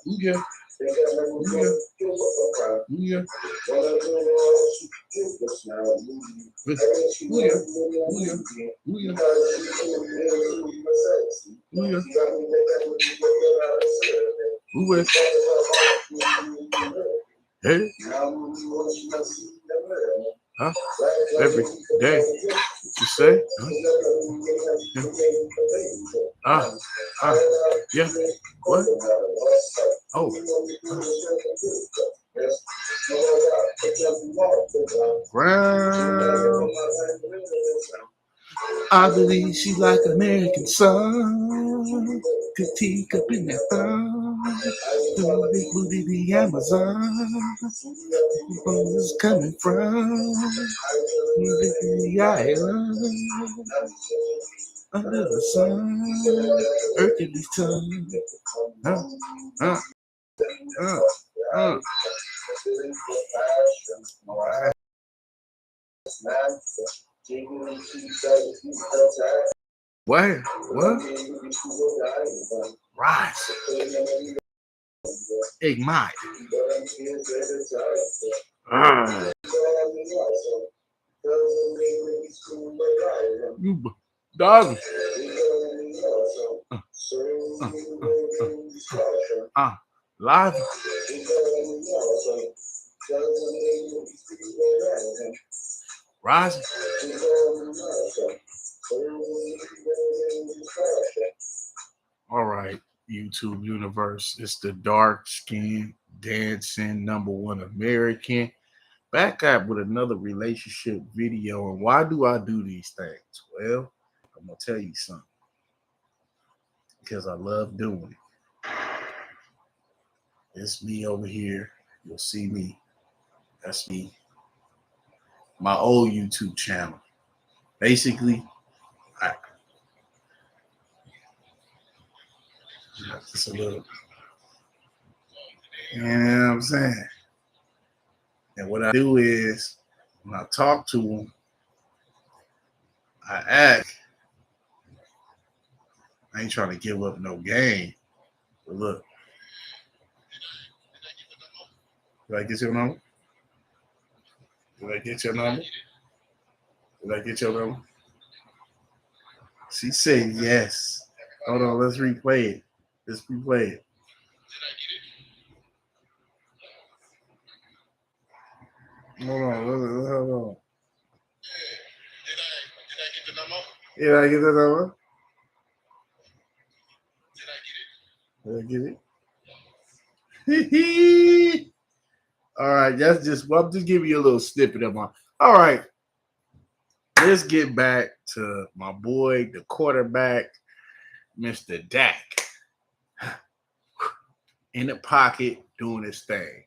Yeah. Hey. Huh? Every day. You say? Huh? Yeah. What? Oh. Brown. I believe she like American sun. Could teak up in that thumb. The big booty, the Amazon. Where is coming from? The island. Under the sun. Hercules tongue. Where? What? Rise. Ignite. Dog. Live. Rise. All right, YouTube universe. It's the dark skin dancing #1 American. Back up with another relationship video. And why do I do these things? Well, I'm gonna tell you something. Because I love doing it. It's me over here. You'll see me. That's me. My old YouTube channel. Basically, just a little. You know what I'm saying? And what I do is, when I talk to them, I ask. I ain't trying to give up no game. But look. Did I get your number? Did I get your number? Did I get your number? She said yes. Hold on, let's replay it. Let's replay it. Hold on. Did I get the number? Did I get it? All right, that's just, well, I'm just giving you a little snippet of my. All right, let's get back to my boy, the quarterback, Mr. Dak, in the pocket doing his thing.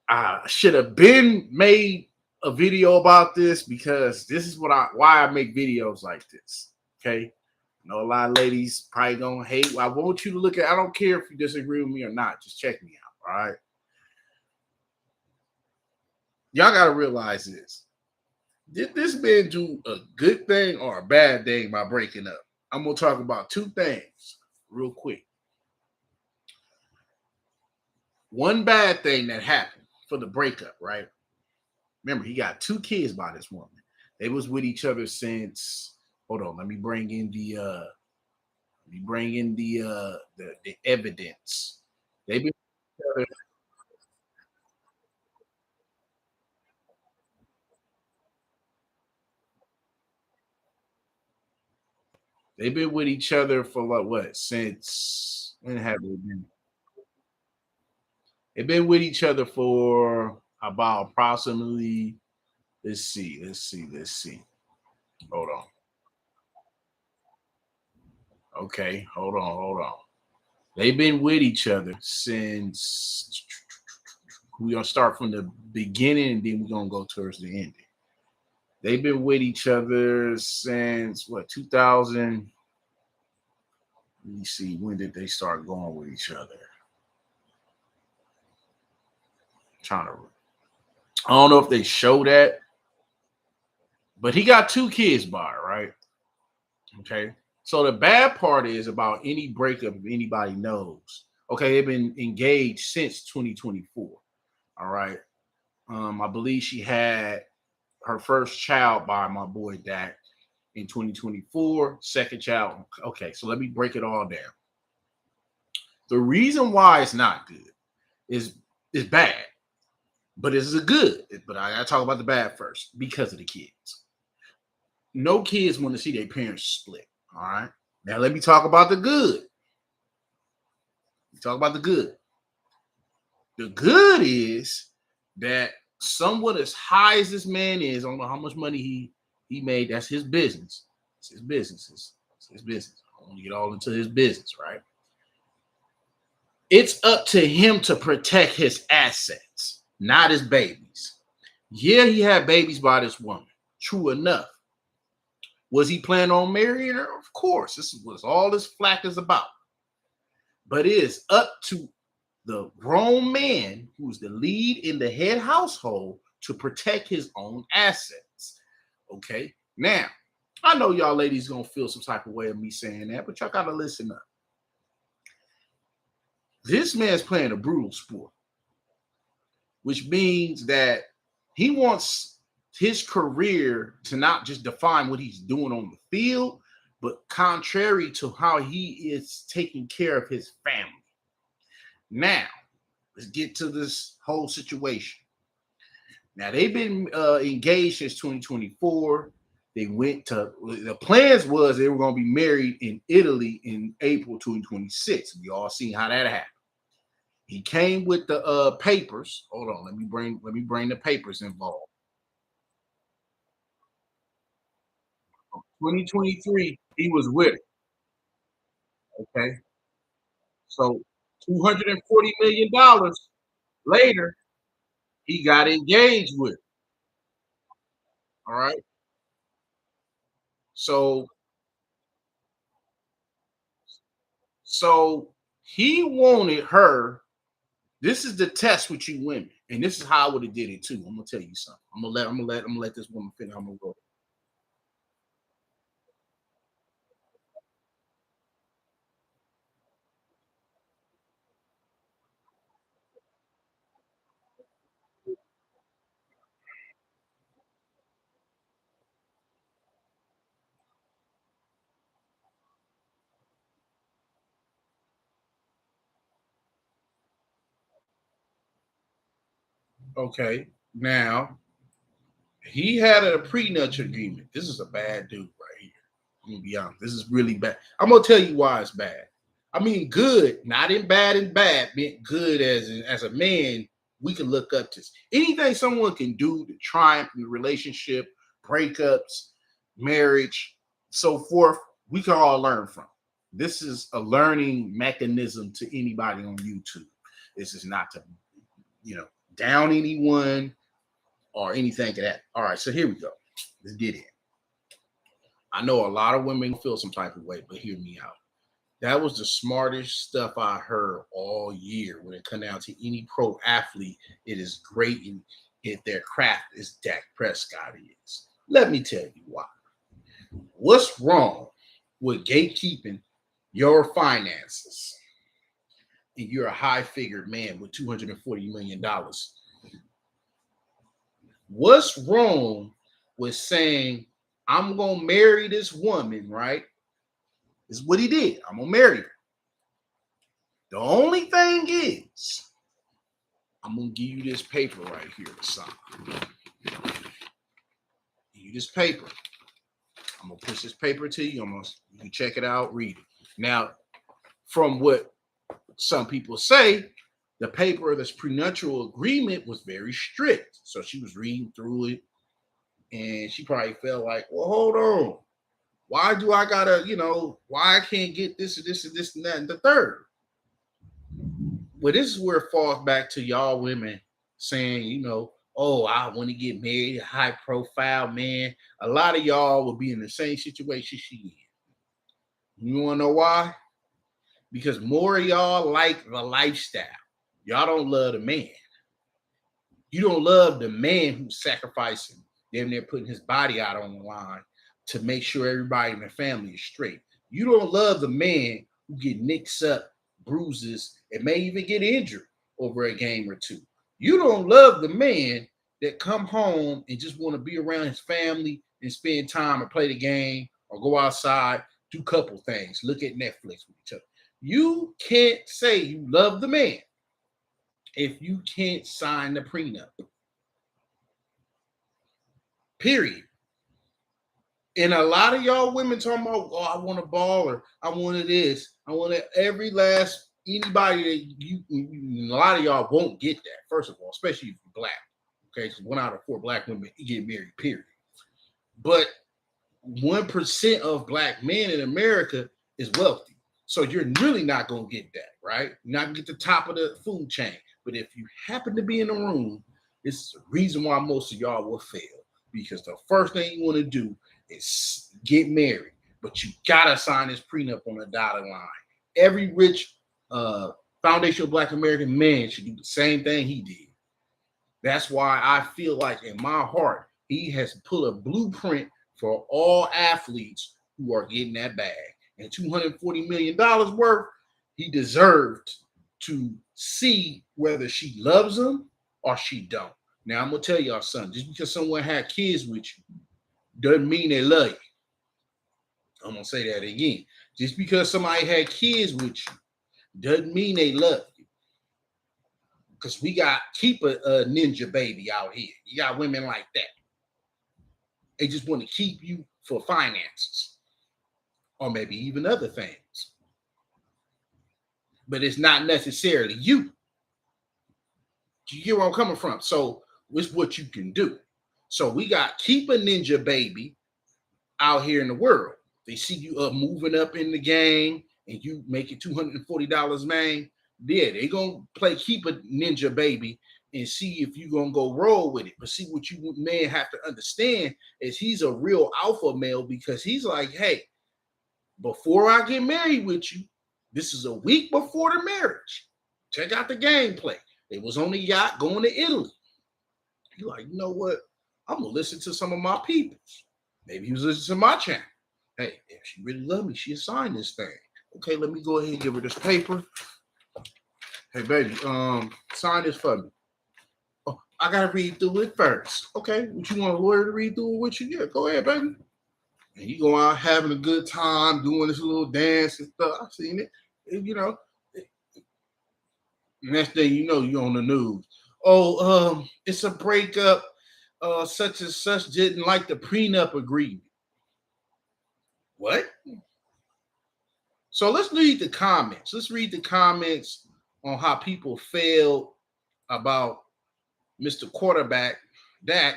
I should have been made a video about this because this is why I make videos like this. Okay, I know a lot of ladies probably gonna hate. I want you to look at. I don't care if you disagree with me or not. Just check me out. All right. Y'all gotta realize this. Did this man do a good thing or a bad thing by breaking up? I'm gonna talk about two things real quick. One bad thing that happened for the breakup, right? Remember, he got 2 kids by this woman. They was with each other since. Hold on, let me bring in the evidence. They've been together. They've been with each other for like what? Since when have they been? They've been with each other for about approximately. Let's see. Hold on. Okay, hold on. They've been with each other since. We're gonna start from the beginning and then we're gonna go towards the ending. They've been with each other since what, 2000. Let me see, when did they start going with each other? Trying to, I don't know if they show that, but he got 2 kids by her, right? Okay. So the bad part is about any breakup, if anybody knows. Okay, they've been engaged since 2024. All right. I believe she had her first child by my boy Dak in 2024, second child. Okay, so let me break it all down. The reason why it's not good is bad, but it's a good. But I gotta talk about the bad first because of the kids. No kids want to see their parents split. All right. Now let me talk about the good. Talk about the good. The good is that somewhat as high as this man is, I don't know how much money he made. That's his business. It's his business. It's his business. I don't want to get all into his business, right? It's up to him to protect his assets, not his babies. Yeah, he had babies by this woman. True enough. Was he planning on marrying her? Of course. This is what all this flack is about. But it is up to the grown man who's the lead in the head household to protect his own assets. Okay. Now, I know y'all ladies gonna feel some type of way of me saying that, but y'all gotta listen up. This man's playing a brutal sport, which means that he wants his career to not just define what he's doing on the field, but contrary to how he is taking care of his family. Now, let's get to this whole situation. Now, they've been engaged since 2024. They went to, the plans was they were going to be married in Italy in April 2026. You all seen how that happened. He came with the papers. Hold on, let me bring the papers involved. 2023, he was with her. Okay, so $240 million later, he got engaged with her. All right, so so he wanted her. This is the test with you women, and this is how I would have did it too. I'm gonna tell you something. I'm gonna let this woman finish. I'm gonna go. Okay, now he had a prenup agreement. This is a bad dude right here. I'm gonna be honest. This is really bad. I'm gonna tell you why it's bad. I mean, good, not in bad and bad, meant good as a man. We can look up to anything someone can do to triumph in a relationship, breakups, marriage, so forth. We can all learn from. This is a learning mechanism to anybody on YouTube. This is not to, you know, down anyone or anything of that. All right, so here we go. Let's get in. I know a lot of women feel some type of way, but hear me out. That was the smartest stuff I heard all year. When it comes down to any pro athlete, it is great in if their craft is Dak Prescott is. Let me tell you why. What's wrong with gatekeeping your finances? And you're a high-figured man with $240 million. What's wrong with saying, I'm going to marry this woman, right? Is what he did. I'm going to marry her. The only thing is, I'm going to give you this paper right here to sign. Give you this paper. I'm going to push this paper to you. You can check it out, read it. Now, from what some people say, the paper of this prenuptial agreement was very strict. So she was reading through it, and she probably felt like, well, hold on. Why do I gotta, why I can't get this and this and this and that and the third? Well, this is where it falls back to y'all women saying, oh, I want to get married, high profile man. A lot of y'all will be in the same situation she is. You want to know why? Because more of y'all like the lifestyle. Y'all don't love the man. You don't love the man who's sacrificing, damn near putting his body out on the line to make sure everybody in the family is straight. You don't love the man who get nicks up, bruises, and may even get injured over a game or two. You don't love the man that come home and just want to be around his family and spend time or play the game or go outside, do couple things, look at Netflix with each other. You can't say you love the man if you can't sign the prenup. Period. And a lot of y'all women talking about, oh, I want a baller, I wanted this, I wanted every last anybody that a lot of y'all won't get that. First of all, especially if you're black. Okay, because 1 out of 4 black women get married, period. But 1% of black men in America is wealthy. So you're really not gonna get that, right? You're not gonna get the top of the food chain. But if you happen to be in the room, this is the reason why most of y'all will fail. Because the first thing you want to do is get married, but you gotta sign this prenup on the dotted line. Every rich foundational black American man should do the same thing he did. That's why I feel like in my heart, he has put a blueprint for all athletes who are getting that bag. And $240 million worth, he deserved to see whether she loves him or she don't. Now, I'm going to tell y'all something. Just because someone had kids with you doesn't mean they love you. I'm going to say that again. Just because somebody had kids with you doesn't mean they love you. Because we got keep a ninja baby out here. You got women like that. They just want to keep you for finances or maybe even other things. But it's not necessarily you. Do you hear where I'm coming from? So it's what you can do. So we got keep a ninja baby out here in the world. They see you moving up in the game and you making $240, man. Yeah, they gonna play keep a ninja baby and see if you gonna go roll with it. But see, what you man have to understand is he's a real alpha male because he's like, hey, before I get married with you, this is a week before the marriage. Check out the gameplay. They was on the yacht going to Italy. You're like, you know what? I'm gonna listen to some of my peoples. Maybe he was listening to my channel. Hey, if she really loved me, she'd sign this thing. Okay, let me go ahead and give her this paper. Hey, baby, sign this for me. Oh, I gotta read through it first. Okay, would you want a lawyer to read through it with you? Yeah, go ahead, baby. And you go out having a good time, doing this little dance and stuff. I've seen it. And, you know, next thing you know, you're on the news. Oh, it's a breakup. Such and such didn't like the prenup agreement. What? So let's read the comments. Let's read the comments on how people feel about Mr. Quarterback Dak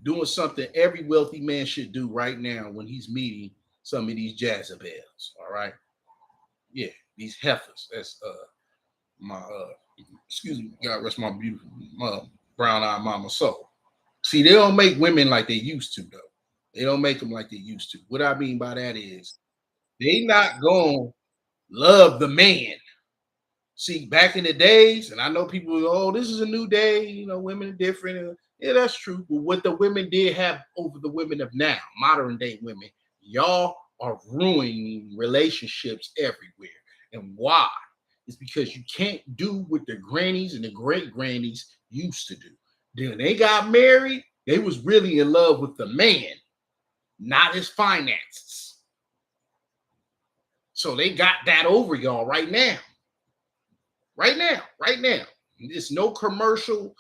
doing something every wealthy man should do right now when he's meeting some of these Jezebels. All right. Yeah, these heifers. That's my excuse me, God rest my beautiful brown-eyed mama soul. See, they don't make women like they used to, though. They don't make them like they used to. What I mean by that is they not gonna love the man. See, back in the days, and I know people go, oh, this is a new day, you know, women are different. Yeah, that's true. But what the women did have over the women of now, modern day women, y'all are ruining relationships everywhere. And why? It's because you can't do what the grannies and the great grannies used to do. Then they got married, they was really in love with the man, not his finances. So they got that over y'all right now. Right now, right now. There's no commercial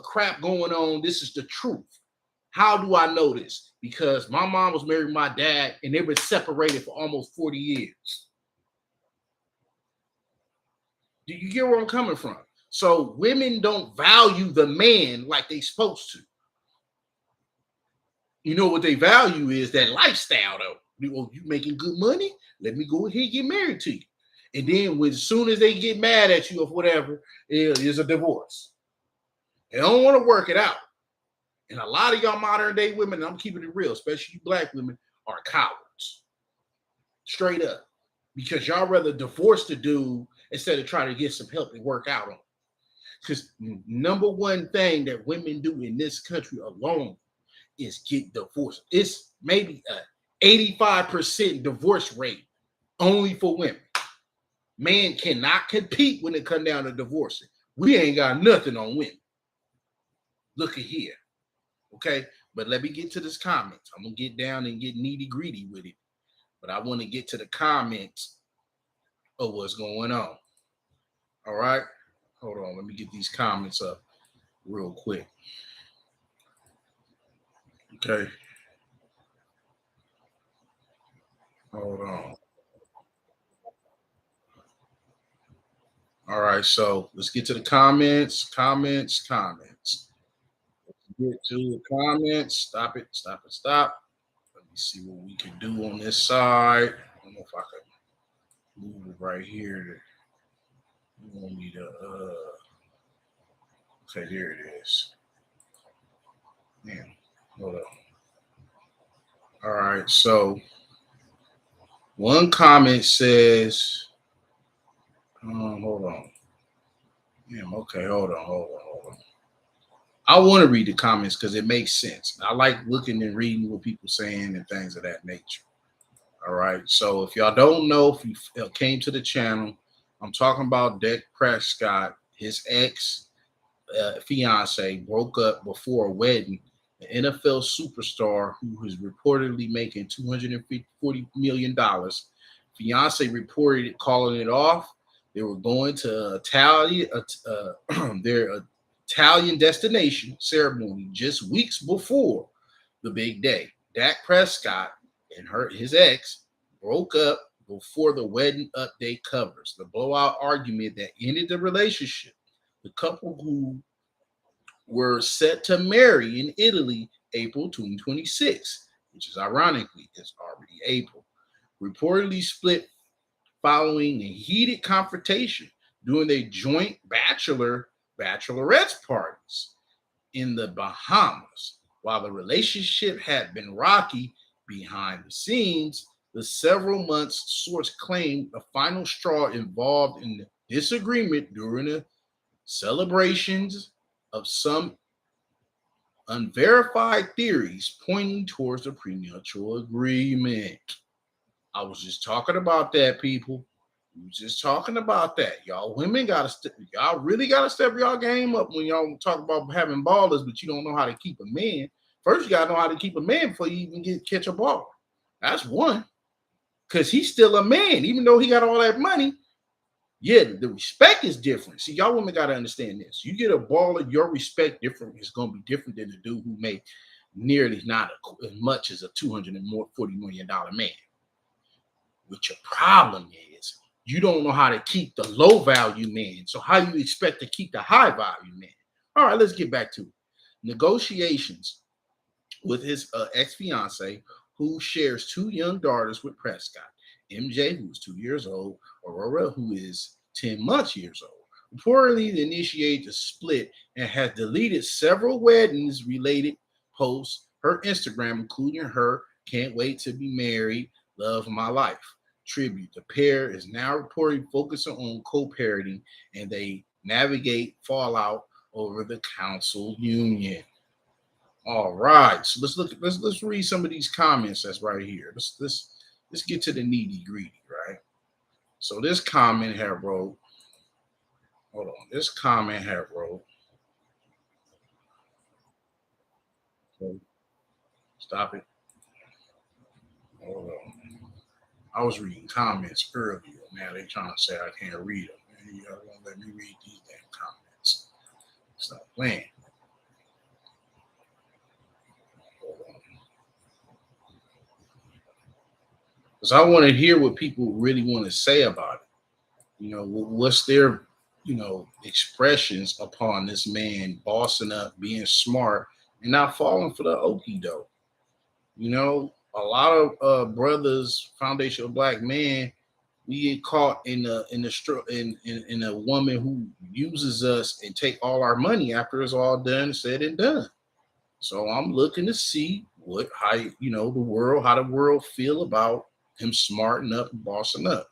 crap going on. This is the truth. How do I know this? Because my mom was married to my dad and they were separated for almost 40 years. Do you get where I'm coming from? So women don't value the man like they supposed to. You know what they value is that lifestyle, though. You making good money? Let me go ahead and get married to you. And then as soon as they get mad at you or whatever, is a divorce. They don't want to work it out. And a lot of y'all modern day women, and I'm keeping it real, especially you black women, are cowards. Straight up. Because y'all rather divorce the dude instead of trying to get some help and work out on it. Because number one thing that women do in this country alone is get divorced. It's maybe a 85% divorce rate only for women. Man cannot compete when it comes down to divorcing. We ain't got nothing on women. Look at here. Okay. But let me get to this comments. I'm gonna get down and get nitty gritty with it. But I want to get to the comments of what's going on. All right. Hold on. Let me get these comments up real quick. Okay. Hold on. All right. So let's get to the comments. Comments. Get to the comments. Stop it. Stop it. Stop. Let me see what we can do on this side. I don't know if I can move it right here. You want me to okay, there it is. Man, hold on. All right, so one comment says, hold on. Damn, okay, hold on. I want to read the comments because it makes sense. I like looking and reading what people saying and things of that nature. All right. So if y'all don't know, if you came to the channel, I'm talking about Dak Prescott, his ex fiance broke up before a wedding. An NFL superstar who is reportedly making $240 million. Fiance reported it, calling it off. They were going to their Italian destination ceremony just weeks before the big day. Dak Prescott and his ex broke up before the wedding update covers the blowout argument that ended the relationship. The couple, who were set to marry in Italy April 2026, which is ironically it's already April, reportedly split following a heated confrontation during their joint bachelorette's parties in the Bahamas. While the relationship had been rocky behind the scenes, the several months source claimed the final straw involved in the disagreement during the celebrations of some unverified theories pointing towards a prenuptial agreement. I was just talking about that, people. We was just talking about that. Y'all women y'all really gotta step y'all game up when y'all talk about having ballers, but you don't know how to keep a man. First, you gotta know how to keep a man before you even catch a baller. That's one. Cause he's still a man, even though he got all that money. Yeah, the respect is different. See, y'all women gotta understand this. You get a baller, your respect different is gonna be different than the dude who made nearly not as much as a $240 million man. Which your problem is you don't know how to keep the low value man. So how you expect to keep the high value man? All right, let's get back to it. Negotiations with his ex-fiance, who shares two young daughters with Prescott. MJ, who is 2 years old, Aurora, who is 10 months years old, reportedly initiated the split and has deleted several weddings related posts her Instagram, including her "Can't wait to be married, love my life" tribute. The pair is now reporting focusing on co-parenting, and they navigate fallout over the council union. All right, so let's read some of these comments that's right here. Let's get to the nitty gritty, right? So this comment had wrote, hold on, this comment had wrote, so stop it. Hold on. I was reading comments earlier. Now they're trying to say I can't read them. Man, y'all won't let me read these damn comments. Stop playing. Because I want to hear what people really want to say about it. You know, what's their, expressions upon this man bossing up, being smart, and not falling for the okie doke. You know, a lot of brothers, foundational black men, we get caught in a woman who uses us and take all our money after it's all done, said and done. So I'm looking to see how the world feel about him smarting up and bossing up.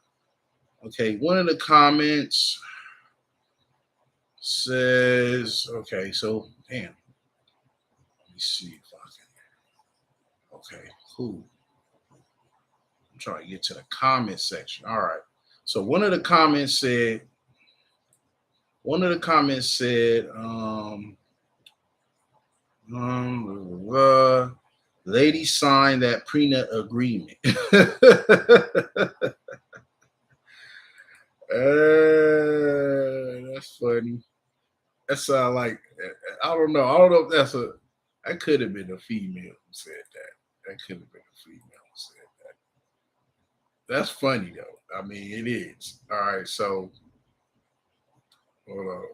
Okay, one of the comments Says, okay, so damn. Let me see if I can. Okay, cool. I'm trying to get to the comment section. All right. So one of the comments said, lady signed that prenup agreement. That's funny. That sound like, I don't know. I don't know if that could have been a female who said that. That could have been a female who said that. That's funny though. I mean, it is. All right, so hold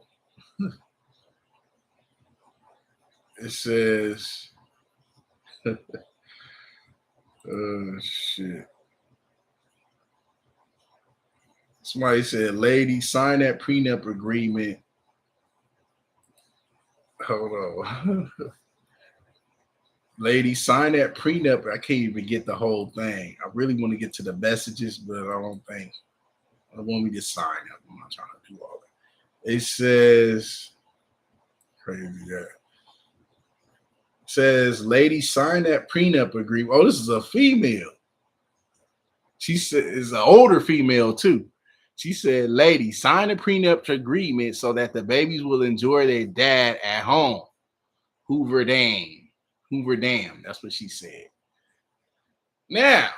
on. It says, shit. Somebody said, lady, sign that prenup agreement. Hold on. Lady, sign that prenup. I can't even get the whole thing. I really want to get to the messages, but I don't want me to sign up. I'm not trying to do all that. It says, crazy that. It says, lady, sign that prenup agreement. Oh, this is a female. She said, it's an older female too. She said, lady, sign a prenup agreement so that the babies will enjoy their dad at home. Hoover Dam. Hoover Dam. That's what she said. Now,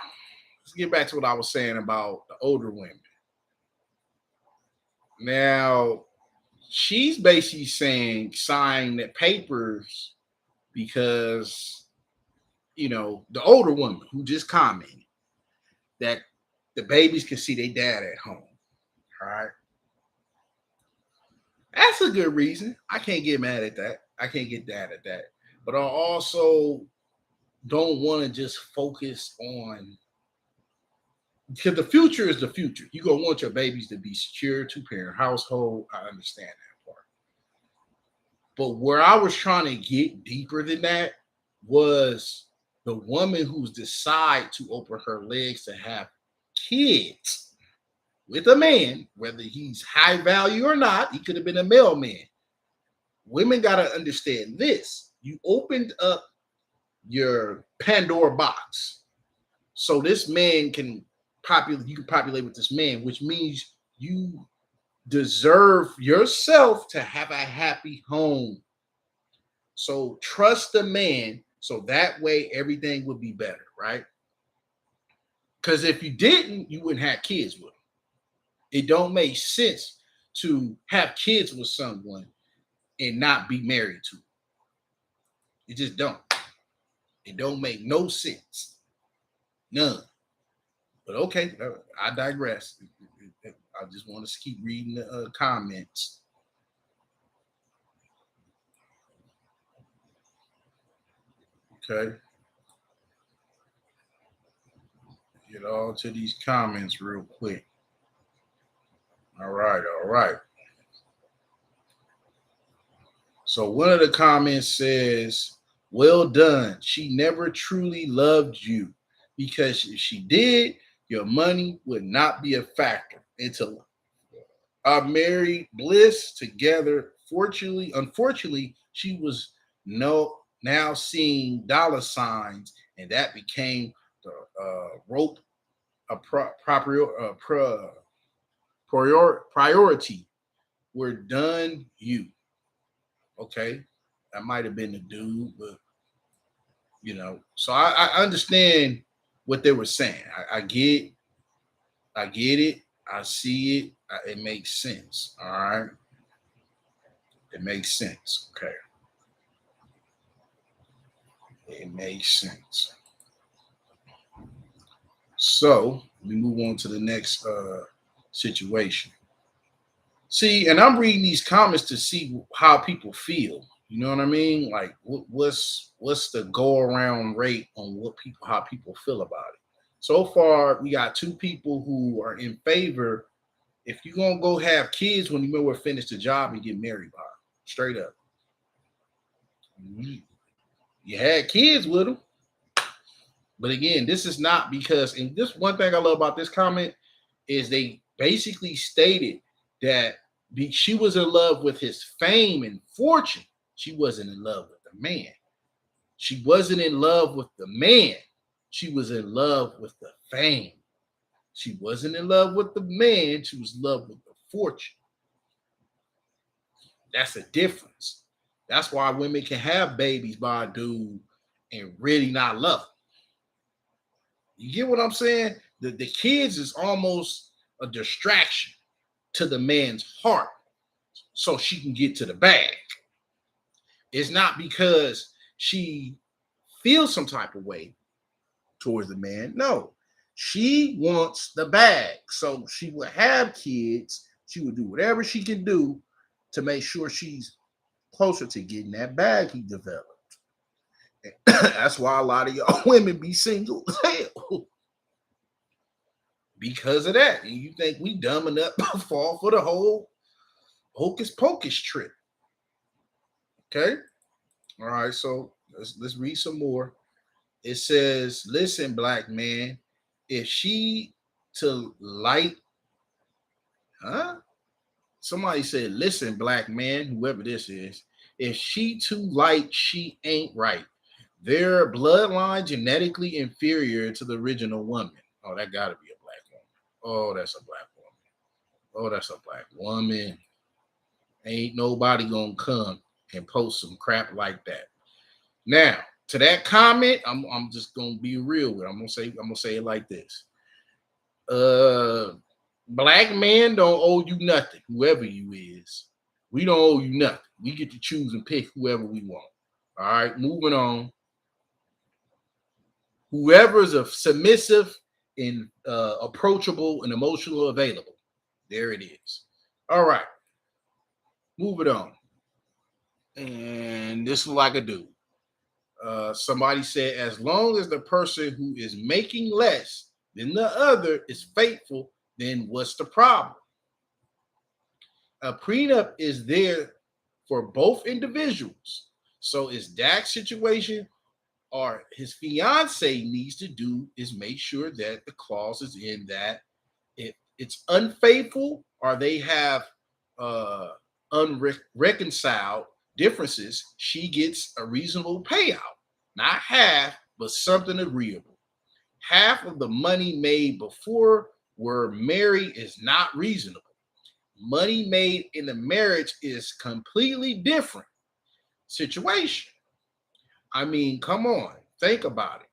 let's get back to what I was saying about the older women. Now, she's basically saying sign the papers because, the older woman who just commented that the babies can see their dad at home. All right. That's a good reason. I can't get mad at that. I can't get mad at that. But I also don't want to just focus on, because the future is the future. You're going to want your babies to be secure, two-parent household. I understand that part. But where I was trying to get deeper than that was the woman who's decide to open her legs to have kids with a man, whether he's high value or not. He could have been a mailman. Women got to understand this. You opened up your Pandora box. So this man can populate with this man, which means you deserve yourself to have a happy home. So trust the man, so that way everything would be better, right? Because if you didn't, you wouldn't have kids with him. It don't make sense to have kids with someone and not be married to them. It just don't. It don't make no sense. None. But okay, I digress. I just want to keep reading the comments. Okay. Get all to these comments real quick. All right. So one of the comments says, well done. She never truly loved you, because if she did, your money would not be a factor until married bliss together. Unfortunately, she was now seeing dollar signs, and that became the rope a priority. We're done. You okay? That might have been the dude, but So I understand what they were saying. I get it. I see it. It makes sense. All right. It makes sense. Okay. It makes sense. So we move on to the next situation. See, and I'm reading these comments to see how people feel. You know what I mean? Like, what's the go around rate on how people feel about it? So far, we got two people who are in favor. If you're gonna go have kids when you will finish the job and get married by them, straight up. You had kids with them. But again, this is not because, and this one thing I love about this comment is they basically stated that She was in love with his fame and fortune. She wasn't in love with the man. She wasn't in love with the man. She was in love with the fame. She wasn't in love with the man. She was in love with the fortune. That's a difference. That's why women can have babies by a dude and really not love him. You get what I'm saying? The kids is almost a distraction to the man's heart so she can get to the bag. It's not because she feels some type of way towards the man. No, she wants the bag. So she would have kids. She would do whatever she can do to make sure she's closer to getting that bag he developed. That's why a lot of y'all women be single as hell. Because of that. And you think we dumb enough to fall for the whole hocus pocus trip. Okay. All right. So let's read some more. It says, listen, black man, if she to light, huh? Somebody said, listen, black man, whoever this is, if she too light, she ain't right. Their bloodline genetically inferior to the original woman. Oh, that gotta be a black woman. Oh, that's a black woman. Oh, that's a black woman. Ain't nobody gonna come and post some crap like that. Now, to that comment, I'm just gonna be real with it. I'm gonna say it like this. Black men don't owe you nothing, whoever you is. We don't owe you nothing. We get to choose and pick whoever we want. All right, moving on. Whoever's a submissive and approachable and emotional available. There it is. All right, moving on. And this is what I could do. Somebody said, as long as the person who is making less than the other is faithful, then what's the problem? A prenup is there for both individuals. So is Dak's situation or his fiance needs to do is make sure that the clause is in that if it's unfaithful or they have unreconciled differences, she gets a reasonable payout. Not half, but something agreeable. Half of the money made before we're married is not reasonable. Money made in the marriage is completely different situation. I mean, come on, think about it.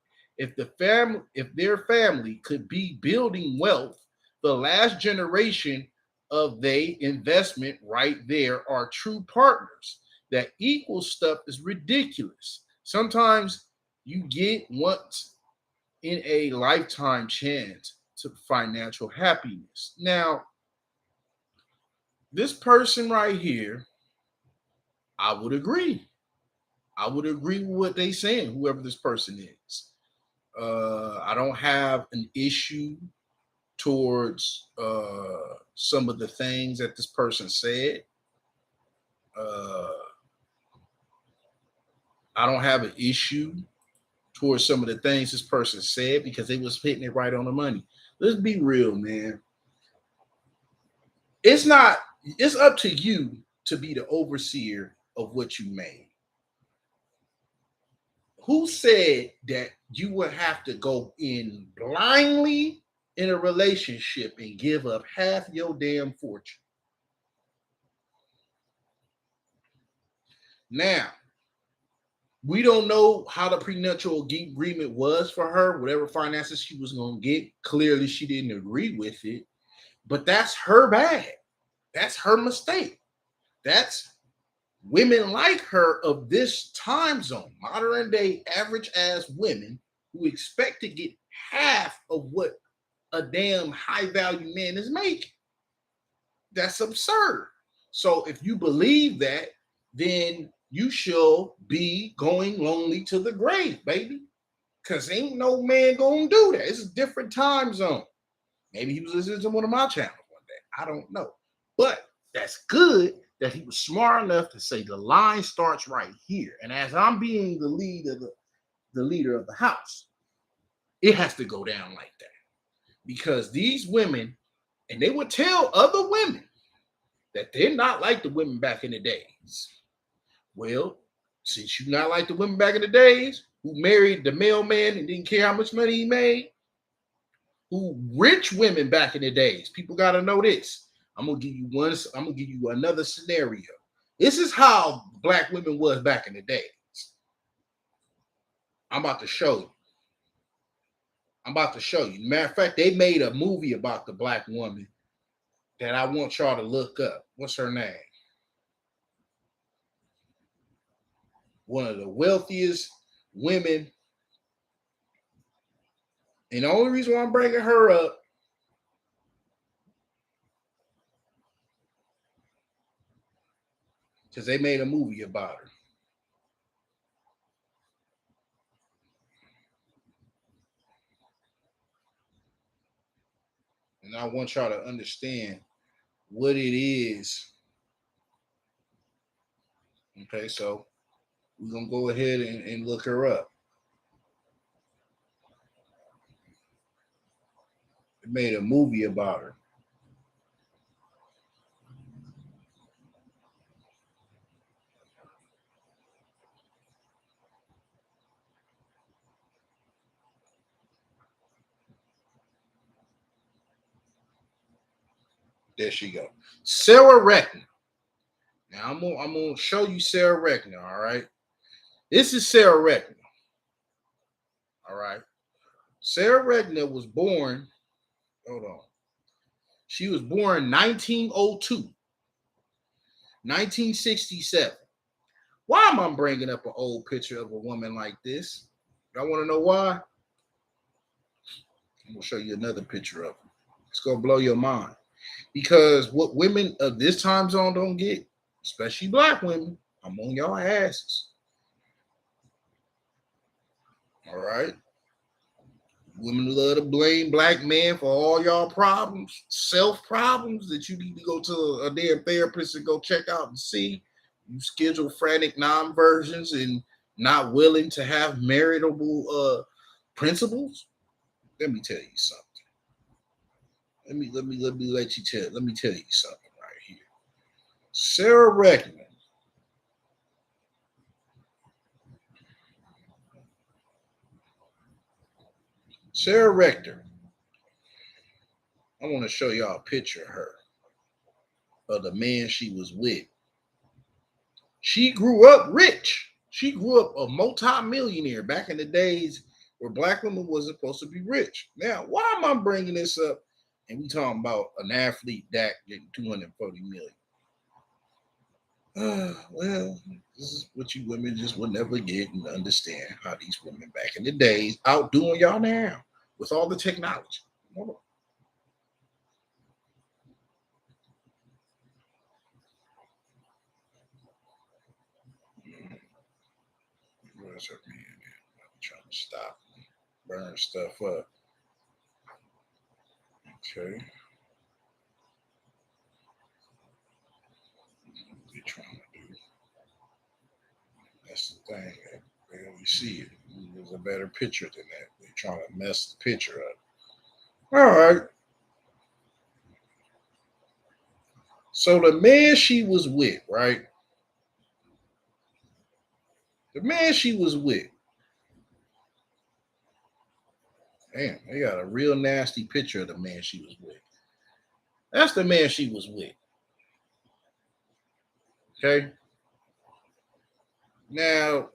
If their family could be building wealth, the last generation of they investment right there are true partners. That equal stuff is ridiculous. Sometimes you get once in a lifetime chance to financial happiness. Now, this person right here, I would agree. I would agree with what they saying, whoever this person is. I don't have an issue towards some of the things that this person said. Uh, I don't have an issue towards some of the things this person said because they was hitting it right on the money. Let's be real, man. It's not, it's up to you to be the overseer of what you made. Who said that you would have to go in blindly in a relationship and give up half your damn fortune? Now, we don't know how the prenuptial agreement was for her, whatever finances she was going to get. Clearly, she didn't agree with it, but that's her bad. That's her mistake. That's women like her of this time zone, modern day average ass women who expect to get half of what a damn high value man is making. That's absurd. So if you believe that, then you shall be going lonely to the grave, baby. Because ain't no man gonna do that. It's a different time zone. Maybe he was listening to one of my channels one day. I don't know. But that's good that he was smart enough to say the line starts right here. And as I'm being the leader of the house, it has to go down like that. Because these women, and they would tell other women, that they're not like the women back in the days. Well, since you not like the women back in the days who married the mailman and didn't care how much money he made, who rich women back in the days, people got to know this. I'm gonna give you one. I'm gonna give you another scenario. This is how black women was back in the days. I'm about to show you. Matter of fact, they made a movie about the black woman that I want y'all to look up. What's her name? One of the wealthiest women. And the only reason why I'm bringing her up because they made a movie about her. And I want y'all to understand what it is. Okay, so we're going to go ahead and look her up. They made a movie about her. There she go. Sarah Reckner. Now I'm gonna show you Sarah Reckner, all right? This is Sarah Reckner. All right. Sarah Reckner was born, hold on. She was born 1902, 1967. Why am I bringing up an old picture of a woman like this? Y'all want to know why? I'm gonna show you another picture of her. It's gonna blow your mind. Because what women of this time zone don't get, especially black women, I'm on y'all asses. All right. Women love to blame black men for all y'all problems, self problems that you need to go to a damn therapist and go check out and see. You schizophrenic non-versions and not willing to have maritable principles. Let me tell you something. Let me tell you something right here. Sarah Reckner. Sarah Rector. I want to show y'all a picture of her, of the man she was with. She grew up rich. She grew up a multi-millionaire back in the days where black women wasn't supposed to be rich. Now, why am I bringing this up? And we talking about an athlete that getting 240 million. Well, this is what you women just will never get and understand how these women back in the days outdoing y'all now with all the technology. Hold on. Where's her man at? I'm trying to stop burn stuff up. Okay. What they trying to do? That's the thing. They only see it. There's a better picture than that. They're trying to mess the picture up. All right. So the man she was with, right? The man she was with. Damn, they got a real nasty picture of the man she was with. That's the man she was with. Okay. Now,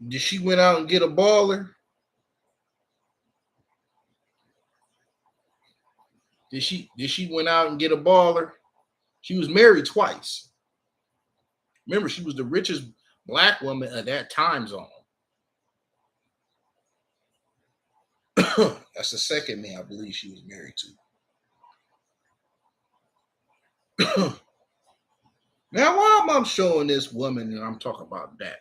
did she went out and get a baller? Did she went out and get a baller? She was married twice. Remember, she was the richest black woman of that time zone. That's the second man I believe she was married to. Now, why am I showing this woman and I'm talking about that?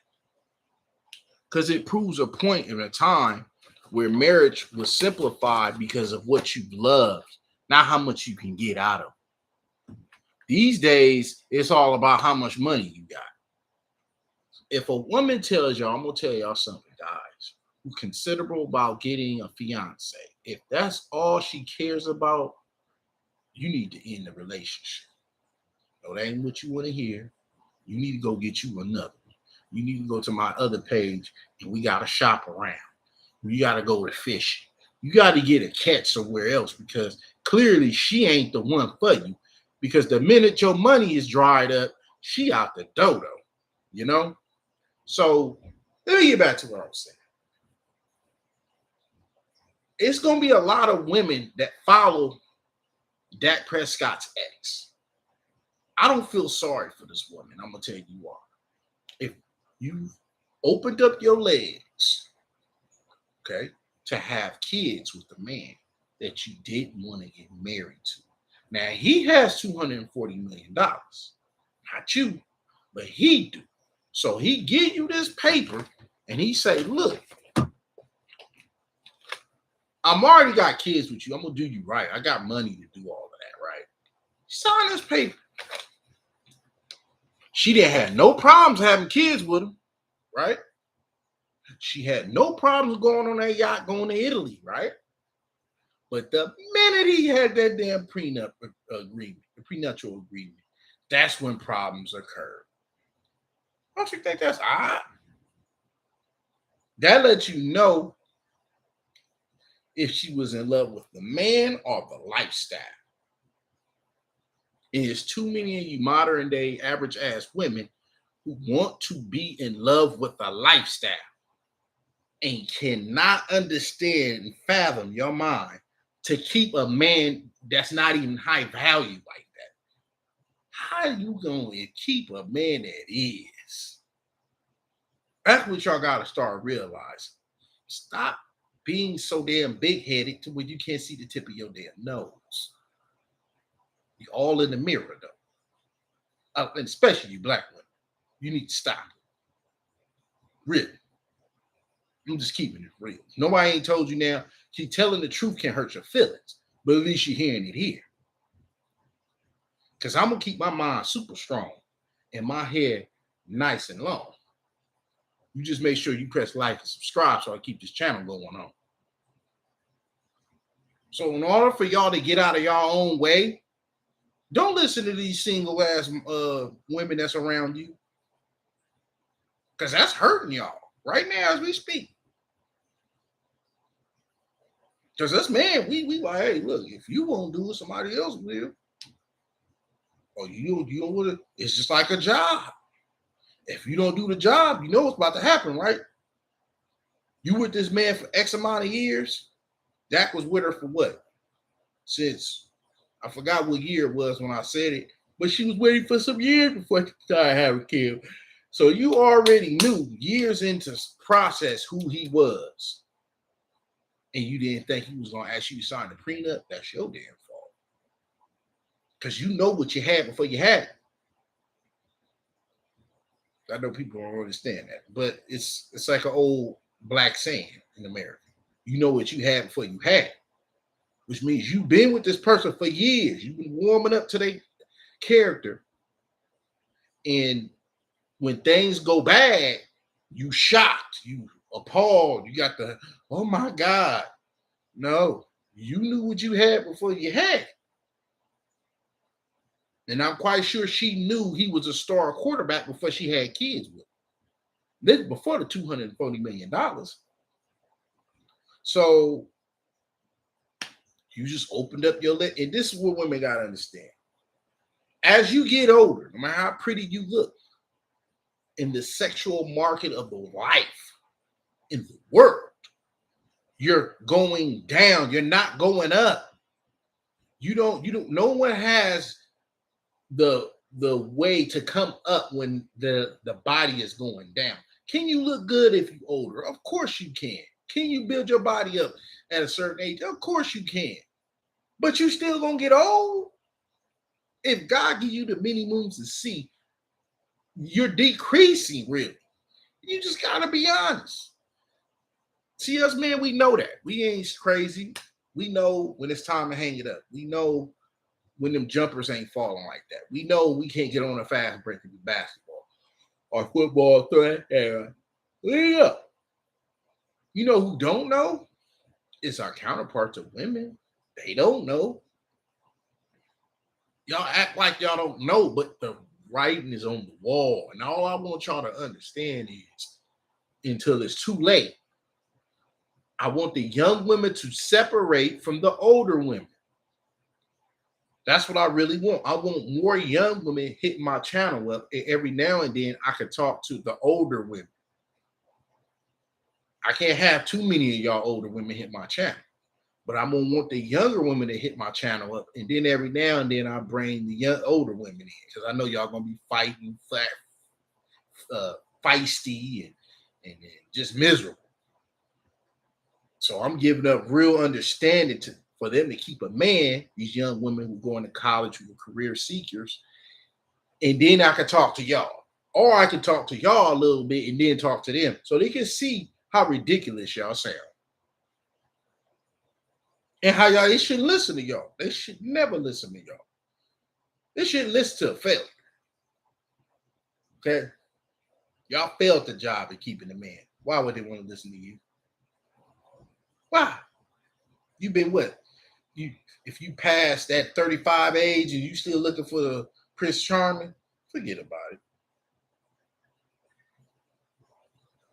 Because it proves a point in a time where marriage was simplified because of what you loved, not how much you can get out of it. These days, it's all about how much money you got. If a woman tells y'all, I'm going to tell y'all something, guys, who's considerable about getting a fiance, if that's all she cares about, you need to end the relationship. No, that ain't what you want to hear. You need to go get you another. You need to go to my other page and we got to shop around. You got to go to fishing. You got to get a catch somewhere else because clearly she ain't the one for you. Because the minute your money is dried up, she out the dodo, you know? So let me get back to what I was saying. It's going to be a lot of women that follow Dak Prescott's ex. I don't feel sorry for this woman. I'm going to tell you why. If you opened up your legs, okay, to have kids with a man that you didn't want to get married to. Now, he has $240 million. Not you, but he do. So he give you this paper and he say, look, I'm already got kids with you. I'm going to do you right. I got money to do all of that, right? Sign this paper. She didn't have no problems having kids with him, right? She had no problems going on that yacht, going to Italy, right? But the minute he had that damn prenup agreement, the prenuptial agreement, that's when problems occurred. Don't you think that's odd? That lets you know if she was in love with the man or the lifestyle. And there's too many of you modern day average ass women who want to be in love with a lifestyle and cannot understand and fathom your mind to keep a man that's not even high value like that. How are you going to keep a man that is? That's what y'all got to start realizing. Stop being so damn big-headed to where you can't see the tip of your damn nose. You're all in the mirror, though. And especially you black women. You need to stop. Really. I'm just keeping it real. Nobody ain't told you now. Keep telling the truth can hurt your feelings, but at least you're hearing it here. Because I'm going to keep my mind super strong and my hair nice and long. You just make sure you press like and subscribe so I keep this channel going on. So in order for y'all to get out of y'all own way, don't listen to these single ass women that's around you. Because that's hurting y'all right now as we speak. Because us man, we like, hey, look, if you won't do it, somebody else will. Or you don't want to, it's just like a job. If you don't do the job, you know what's about to happen, right? You with this man for X amount of years. Dak was with her for what? Since, I forgot what year it was when I said it, but she was waiting for some years before she started having kids. So you already knew years into process who he was. And you didn't think he was going to ask you to sign the prenup. That's your damn fault. Because you know what you had before you had it. I know people don't understand that, but it's like an old black saying in America. You know what you had before you had it, which means you've been with this person for years. You've been warming up to their character. And when things go bad, you shocked, you appalled, you got the, oh my God. No, you knew what you had before you had it. And I'm quite sure she knew he was a star quarterback before she had kids with him. This before the $240 million. So you just opened up your lip. And this is what women got to understand. As you get older, no matter how pretty you look, in the sexual market of the life in the world, you're going down. You're not going up. You don't, no one has the way to come up when the body is going down. Can you look good if you're older? Of course you can. Can you build your body up at a certain age? Of course you can. But you still gonna get old. If God give you the many moons to see, you're decreasing really. You just gotta be honest. See us, man, we know that. We ain't crazy. We know when it's time to hang it up. We know when them jumpers ain't falling like that. We know we can't get on a fast break to do basketball or football threat. Yeah. You know who don't know? It's our counterparts of women. They don't know. Y'all act like y'all don't know, but the writing is on the wall. And all I want y'all to understand is until it's too late, I want the young women to separate from the older women. That's what I really want. I want more young women hitting my channel up, and every now and then I can talk to the older women. I can't have too many of y'all older women hit my channel. But I'm gonna want the younger women to hit my channel up, and then every now and then I bring the young older women in because I know y'all gonna be fighting, feisty, and just miserable. So I'm giving up real understanding for them to keep a man. These young women who are going to college, who are career seekers, and then I can talk to y'all, or I can talk to y'all a little bit and then talk to them, so they can see how ridiculous y'all sound. And how y'all, they shouldn't listen to y'all. They should never listen to y'all. They shouldn't listen to a failure. Okay? Y'all failed the job of keeping the man. Why would they want to listen to you? Why? You've been what? If you pass that 35 age and you still looking for the Prince Charming, forget about it.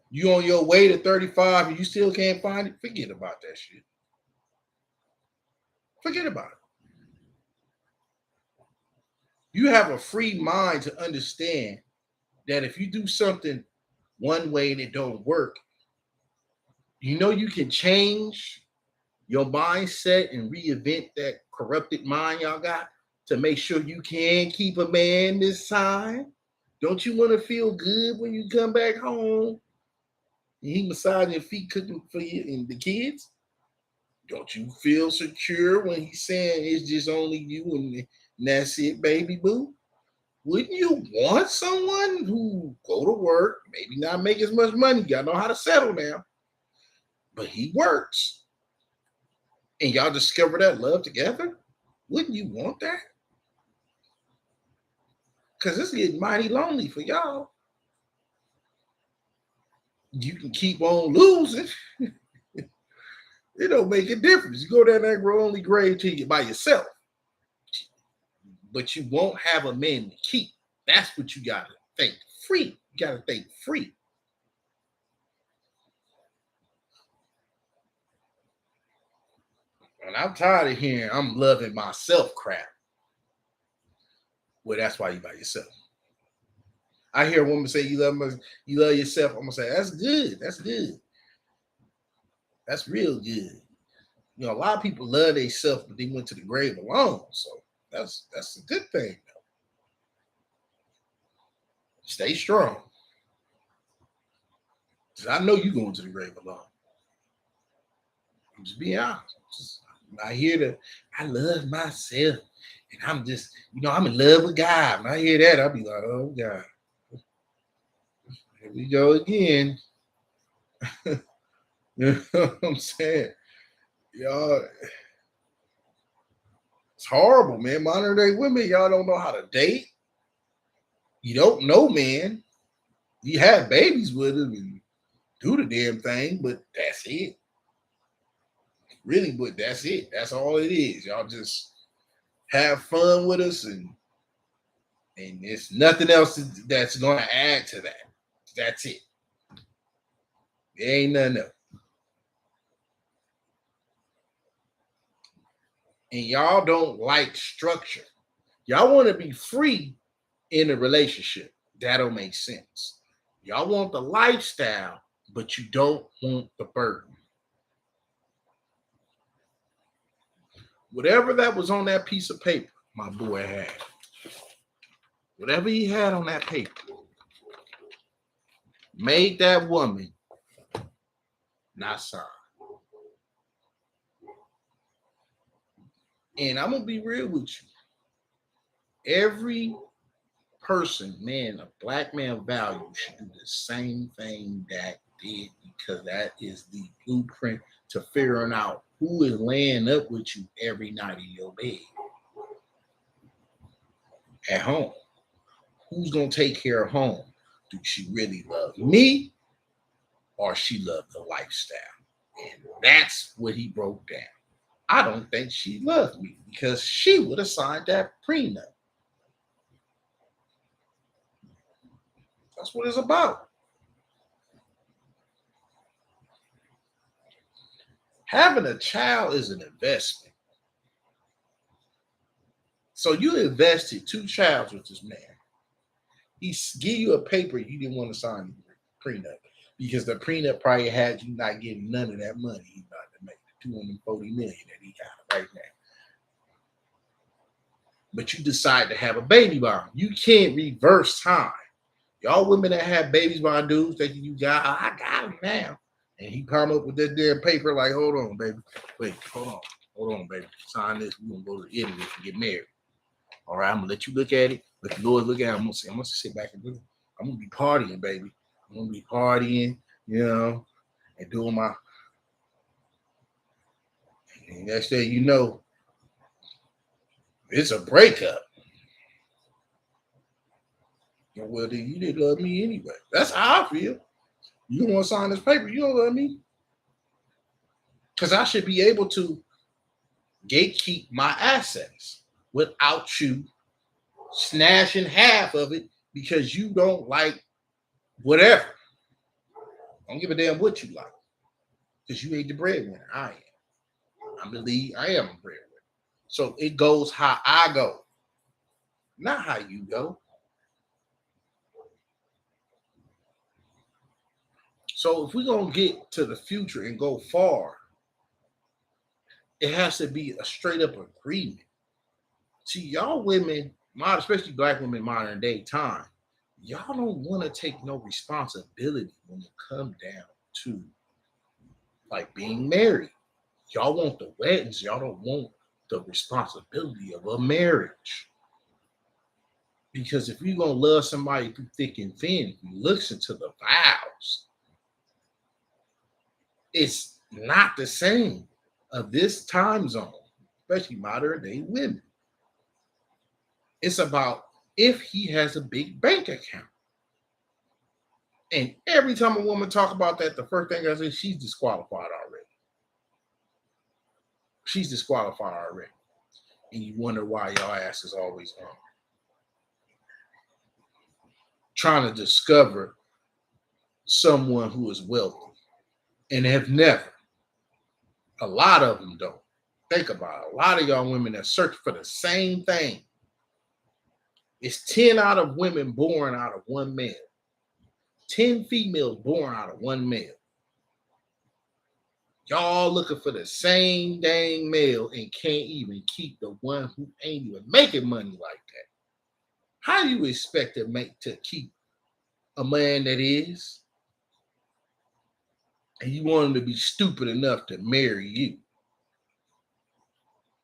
You on your way to 35 and you still can't find it, forget about that shit. Forget about it. You have a free mind to understand that if you do something one way and it don't work, you know you can change your mindset and reinvent that corrupted mind y'all got to make sure you can keep a man this time. Don't you want to feel good when you come back home and he massaging your feet, cooking for you and the kids? Don't you feel secure when he's saying it's just only you and that's it, baby boo? Wouldn't you want someone who go to work, maybe not make as much money, y'all know how to settle now, but he works, and y'all discover that love together? Wouldn't you want that? Because it's getting mighty lonely for y'all. You can keep on losing. It don't make a difference. You go down that lonely grave till you by yourself. But you won't have a man to keep. That's what you gotta think free. You gotta think free. And I'm tired of hearing I'm loving myself crap. Well, that's why you by yourself. I hear a woman say you love yourself. I'm gonna say that's good. That's good. That's real good. You know, a lot of people love themselves, but they went to the grave alone. So that's a good thing. Stay strong. I know you're going to the grave alone. I'm just being honest. I hear that I love myself, and I'm just, I'm in love with God. When I hear that, I'll be like, oh God, here we go again. You know what I'm saying? Y'all, it's horrible, man. Modern day women, y'all don't know how to date. You don't know, man. You have babies with them and do the damn thing, but that's it. Really, but that's it. That's all it is. Y'all just have fun with us, and it's nothing else that's going to add to that. That's it. There ain't nothing else. And y'all don't like structure. Y'all want to be free in a relationship. That don't make sense. Y'all want the lifestyle, but you don't want the burden. Whatever that was on that piece of paper, my boy had. Whatever he had on that paper made that woman not sign. And I'm going to be real with you. Every person, man, a black man value should do the same thing that did, because that is the blueprint to figuring out who is laying up with you every night in your bed at home. Who's going to take care of home? Do she really love me, or she love the lifestyle? And that's what he broke down. I don't think she loved me because she would have signed that prenup. That's what it's about. Having a child is an investment. So you invested two childs with this man. He give you a paper you didn't want to sign the prenup because the prenup probably had you not getting none of that money he's about to make, the 240 million that he got right now. But you decide to have a baby by him. You can't reverse time. Y'all women that have babies by dudes that you got, I got him now. And he come up with that damn paper like, hold on, baby. Wait, hold on, baby. Sign this. We're gonna go to Italy and get married. All right, I'm gonna let you look at it. Let the Lord look at it. I'm gonna sit back and do it. I'm gonna be partying, baby. I'm gonna be partying, and doing my. And next thing you know, it's a breakup. Well, then you didn't love me anyway. That's how I feel. You don't want to sign this paper. You don't love me. Because I should be able to gatekeep my assets without you snatching half of it because you don't like whatever. I don't give a damn what you like. Because you ain't the breadwinner. I am. I'm the lead. I am a breadwinner. So it goes how I go, not how you go. So if we're going to get to the future and go far, it has to be a straight up agreement. See, y'all women, especially black women modern day time, y'all don't want to take no responsibility when it comes down to like being married. Y'all want the weddings. Y'all don't want the responsibility of a marriage. Because if you're going to love somebody through thick and thin, if you listen to the vows, it's not the same of this time zone, especially modern day women. It's about if he has a big bank account. And every time a woman talk about that, the first thing I say, she's disqualified already. She's disqualified already. And you wonder why y'all ass is always on. Trying to discover someone who is wealthy and have never. A lot of them don't. Think about it. A lot of y'all women that search for the same thing. It's 10 out of women born out of one male. 10 females born out of one male. Y'all looking for the same dang male and can't even keep the one who ain't even making money like that. How do you expect to keep a man that is? And you want him to be stupid enough to marry you?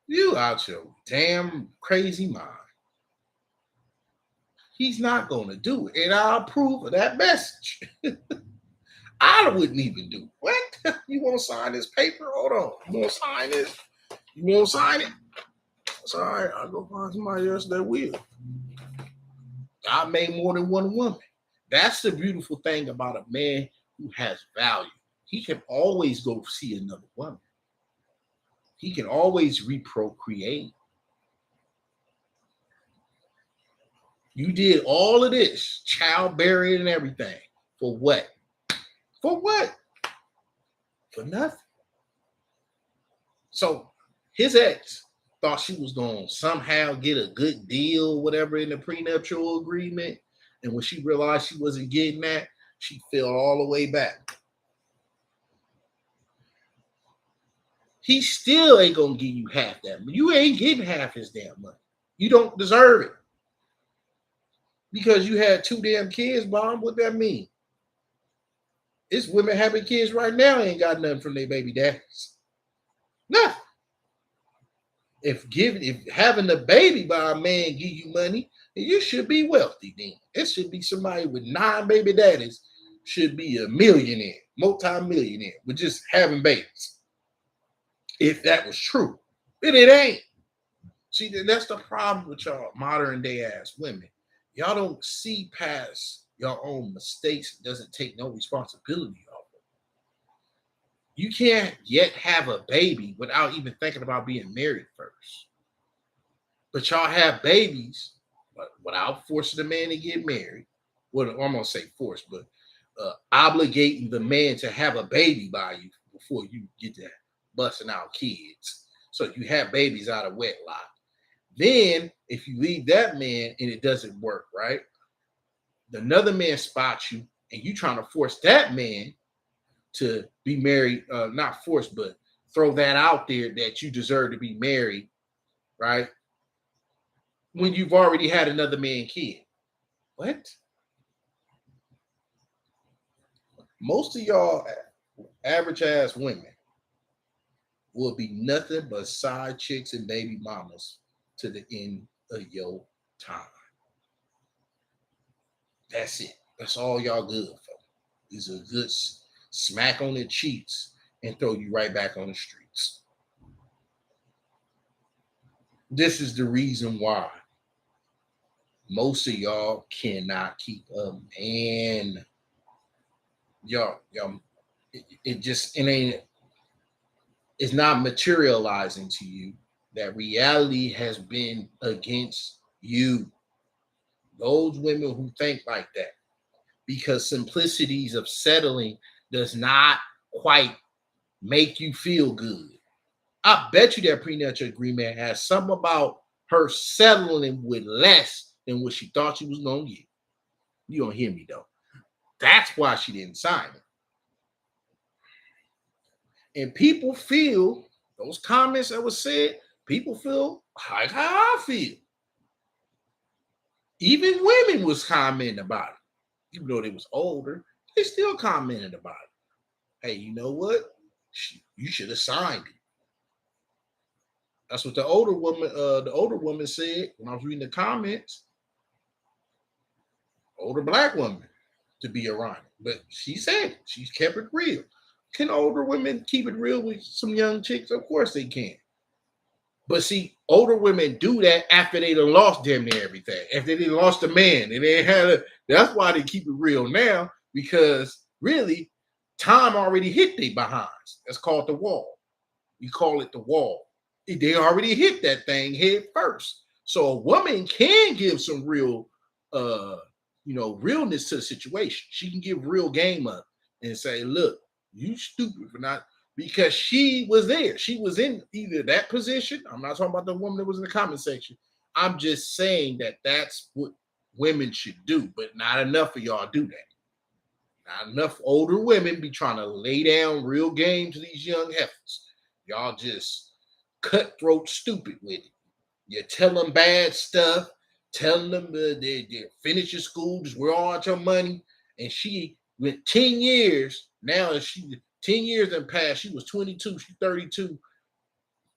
You out your damn crazy mind. He's not going to do it. And I approve of that message. I wouldn't even do it. What? You want to sign this paper? Hold on. You want to sign this? You want to sign it? It's all right. I'll go find somebody else that will. I made more than one woman. That's the beautiful thing about a man who has value. He can always go see another woman. He can always reprocreate. You did all of this, childbearing and everything. For what? For what? For nothing. So his ex thought she was going to somehow get a good deal, whatever, in the prenuptial agreement. And when she realized she wasn't getting that, she fell all the way back. He still ain't going to give you half that. You ain't getting half his damn money. You don't deserve it. Because you had 2 damn kids, Mom. What that mean? It's women having kids right now ain't got nothing from their baby daddies. Nothing. If having a baby by a man give you money, then you should be wealthy then. It should be somebody with 9 baby daddies should be a millionaire, multi-millionaire, with just having babies. If that was true. But it ain't. See, that's the problem with y'all modern day ass women. Y'all don't see past your own mistakes. It doesn't take no responsibility of it. You can't yet have a baby without even thinking about being married first. But y'all have babies without forcing the man to get married. Well, I'm gonna say force, but obligating the man to have a baby by you before you get to busting out kids. So you have babies out of wedlock. Then, if you leave that man and it doesn't work, right? Another man spots you, and you trying to force that man to be married, not force, but throw that out there that you deserve to be married, right? When you've already had another man kid. What? Most of y'all average ass women will be nothing but side chicks and baby mamas to the end of your time. That's it. That's all y'all good for. Is a good smack on the cheeks and throw you right back on the streets. This is the reason why most of y'all cannot keep a man. Y'all, it ain't. It's not materializing to you. That reality has been against you. Those women who think like that, because simplicities of settling does not quite make you feel good. I bet you that prenuptial agreement has something about her settling with less than what she thought she was going to get. You don't hear me though. That's why she didn't sign it. And people feel those comments that was said, people feel like how I feel. Even women was commenting about it. Even though they was older, they still commented about it. Hey, you know what? You should have signed it. That's what the older woman said when I was reading the comments. Older black woman to be around it. But she said she kept it real. Can older women keep it real with some young chicks? Of course they can. But see, older women do that after they done lost damn near everything. After they lost a man and they had a, that's why they keep it real now, because really time already hit their behinds. That's called the wall. We call it the wall. They already hit that thing head first. So a woman can give some real realness to the situation. She can give real game up and say, look, you stupid for not, because she was there. She was in either that position. I'm not talking about the woman that was in the comment section. I'm just saying that that's what women should do, but not enough of y'all do that. Not enough older women be trying to lay down real game to these young heifers. Y'all just cutthroat stupid with it. You tell them bad stuff, telling them they finish your school, just wear all your money. And she went 10 years. Now she 10 years and past. She was 22, she's 32.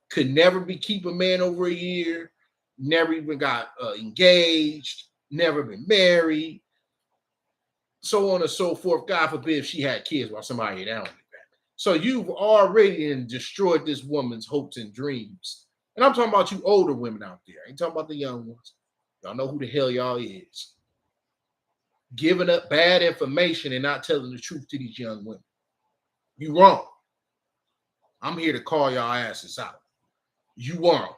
Could never keep a man over a year. Never even got engaged. Never been married. So on and so forth. God forbid if she had kids while somebody had out. So you've already destroyed this woman's hopes and dreams. And I'm talking about you older women out there. I ain't talking about the young ones. Y'all know who the hell y'all is. Giving up bad information and not telling the truth to these young women. You wrong. I'm here to call y'all asses out. You wrong.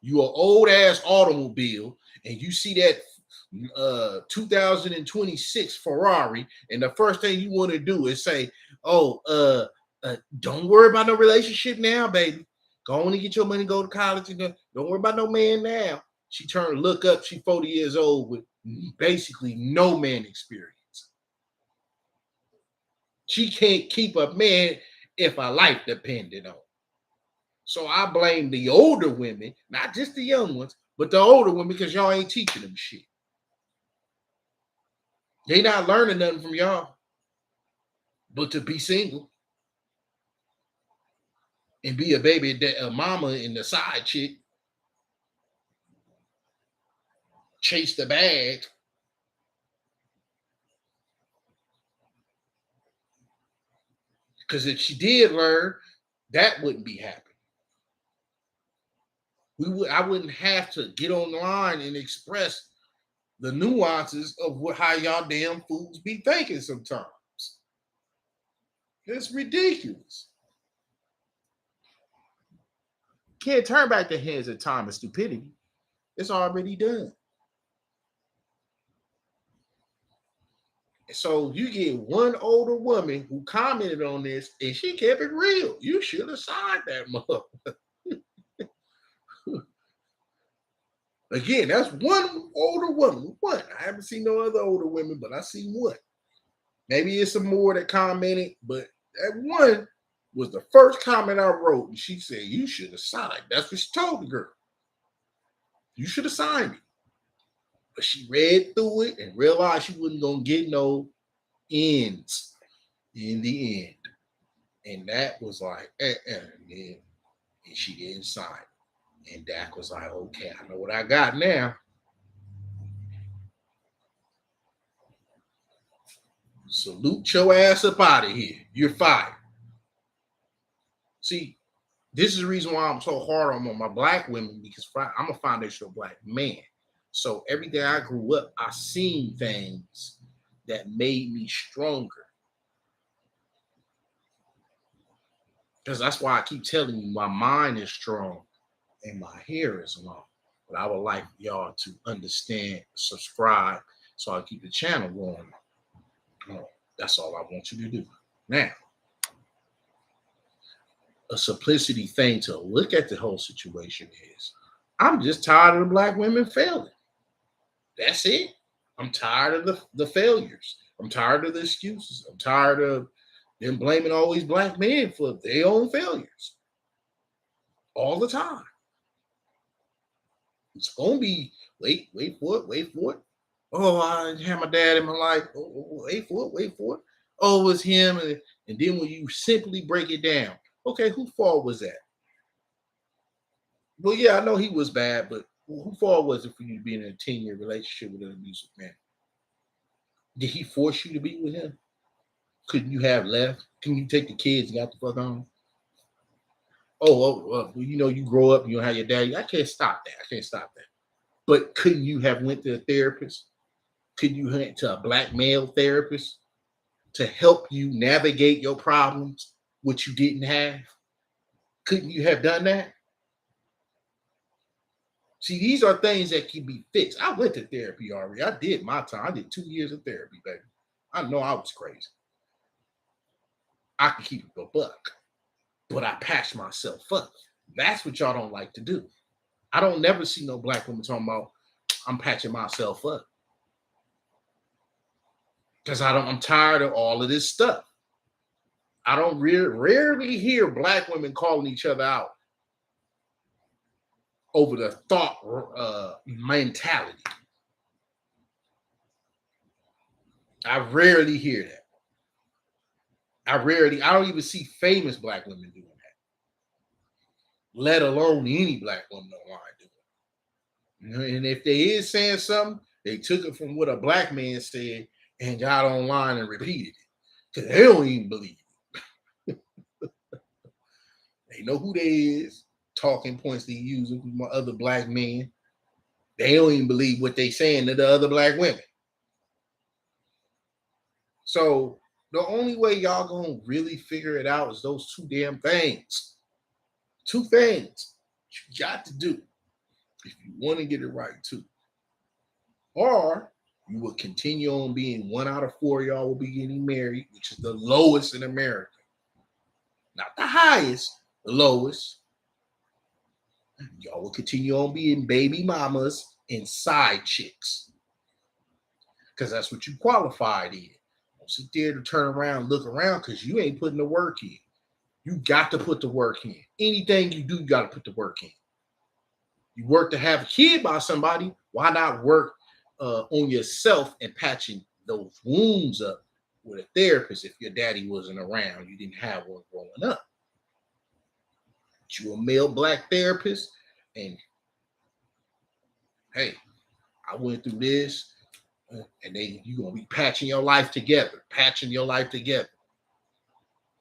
You an old ass automobile and you see that 2026 Ferrari, and the first thing you want to do is say, "Oh, don't worry about no relationship now, baby. Go on and get your money, go to college, and don't worry about no man now." She turned, look up, she 40 years old with basically no man experience. She can't keep a man if her life depended on. So I blame the older women, not just the young ones, but the older women, because y'all ain't teaching them shit. They not learning nothing from y'all, but to be single and be a baby, a mama and the side chick, chase the bag. Because if she did learn, that wouldn't be happening. I wouldn't have to get online and express the nuances of how y'all damn fools be thinking sometimes. It's ridiculous. Can't turn back the hands of time and stupidity. It's already done. So you get one older woman who commented on this and she kept it real. You should have signed that mother. Again, that's one older woman. One. I haven't seen no other older women, but I see one. Maybe it's some more that commented, but that one was the first comment I wrote, and she said, "You should have signed." That's what she told the girl. You should have signed it. But she read through it and realized she wasn't gonna get no ends in the end. And that was like, and she didn't sign. And Dak was like, okay, I know what I got now. Salute your ass up out of here. You're fired. See, this is the reason why I'm so hard on my black women, because I'm a foundational black man. So every day I grew up, I seen things that made me stronger. Because that's why I keep telling you my mind is strong and my hair is long. But I would like y'all to understand, subscribe, so I keep the channel going. That's all I want you to do. Now, a simplicity thing to look at the whole situation is, I'm just tired of the black women failing. That's it. I'm tired of the failures. I'm tired of the excuses. I'm tired of them blaming all these black men for their own failures all the time. It's gonna be wait for it. Oh, I had my dad in my life. Oh, wait for it. Oh, it was him, and then when you simply break it down, okay, whose fault was that? Well, yeah, I know he was bad, but whose fault was it for you to be in a 10-year relationship with an abusive man? Did he force you to be with him? Couldn't you have left? Can you take the kids and got the fuck on? You know, you grow up, you don't have your daddy. I can't stop that. But couldn't you have went to a therapist? Could you went to a black male therapist to help you navigate your problems, which you didn't have? Couldn't you have done that? See, these are things that can be fixed. I went to therapy already. I did my time. I did 2 years of therapy, baby. I know I was crazy. I could keep it a buck, but I patched myself up. That's what y'all don't like to do. I don't never see no black woman talking about I'm patching myself up. Because I'm tired of all of this stuff. I don't rarely hear black women calling each other out over the thought mentality. I rarely hear that. I don't even see famous black women doing that, let alone any black woman online doing it. And if they is saying something, they took it from what a black man said and got online and repeated it, because they don't even believe it. They know who they is, talking points they using from my other black men. They don't even believe what they saying to the other black women. So the only way y'all gonna really figure it out is those two damn things. Two things you got to do if you want to get it right too. Or you will continue on being 1 out of 4 y'all will be getting married, which is the lowest in America. Not the highest, the lowest. Y'all will continue on being baby mamas and side chicks, because that's what you qualified in. Don't sit there to turn around, look around, because you ain't putting the work in. You got to put the work in. Anything you do, you got to put the work in. You work to have a kid by somebody. Why not work on yourself and patching those wounds up with a therapist if your daddy wasn't around? You didn't have one growing up. You a male black therapist, and hey, I went through this, and you're gonna be patching your life together,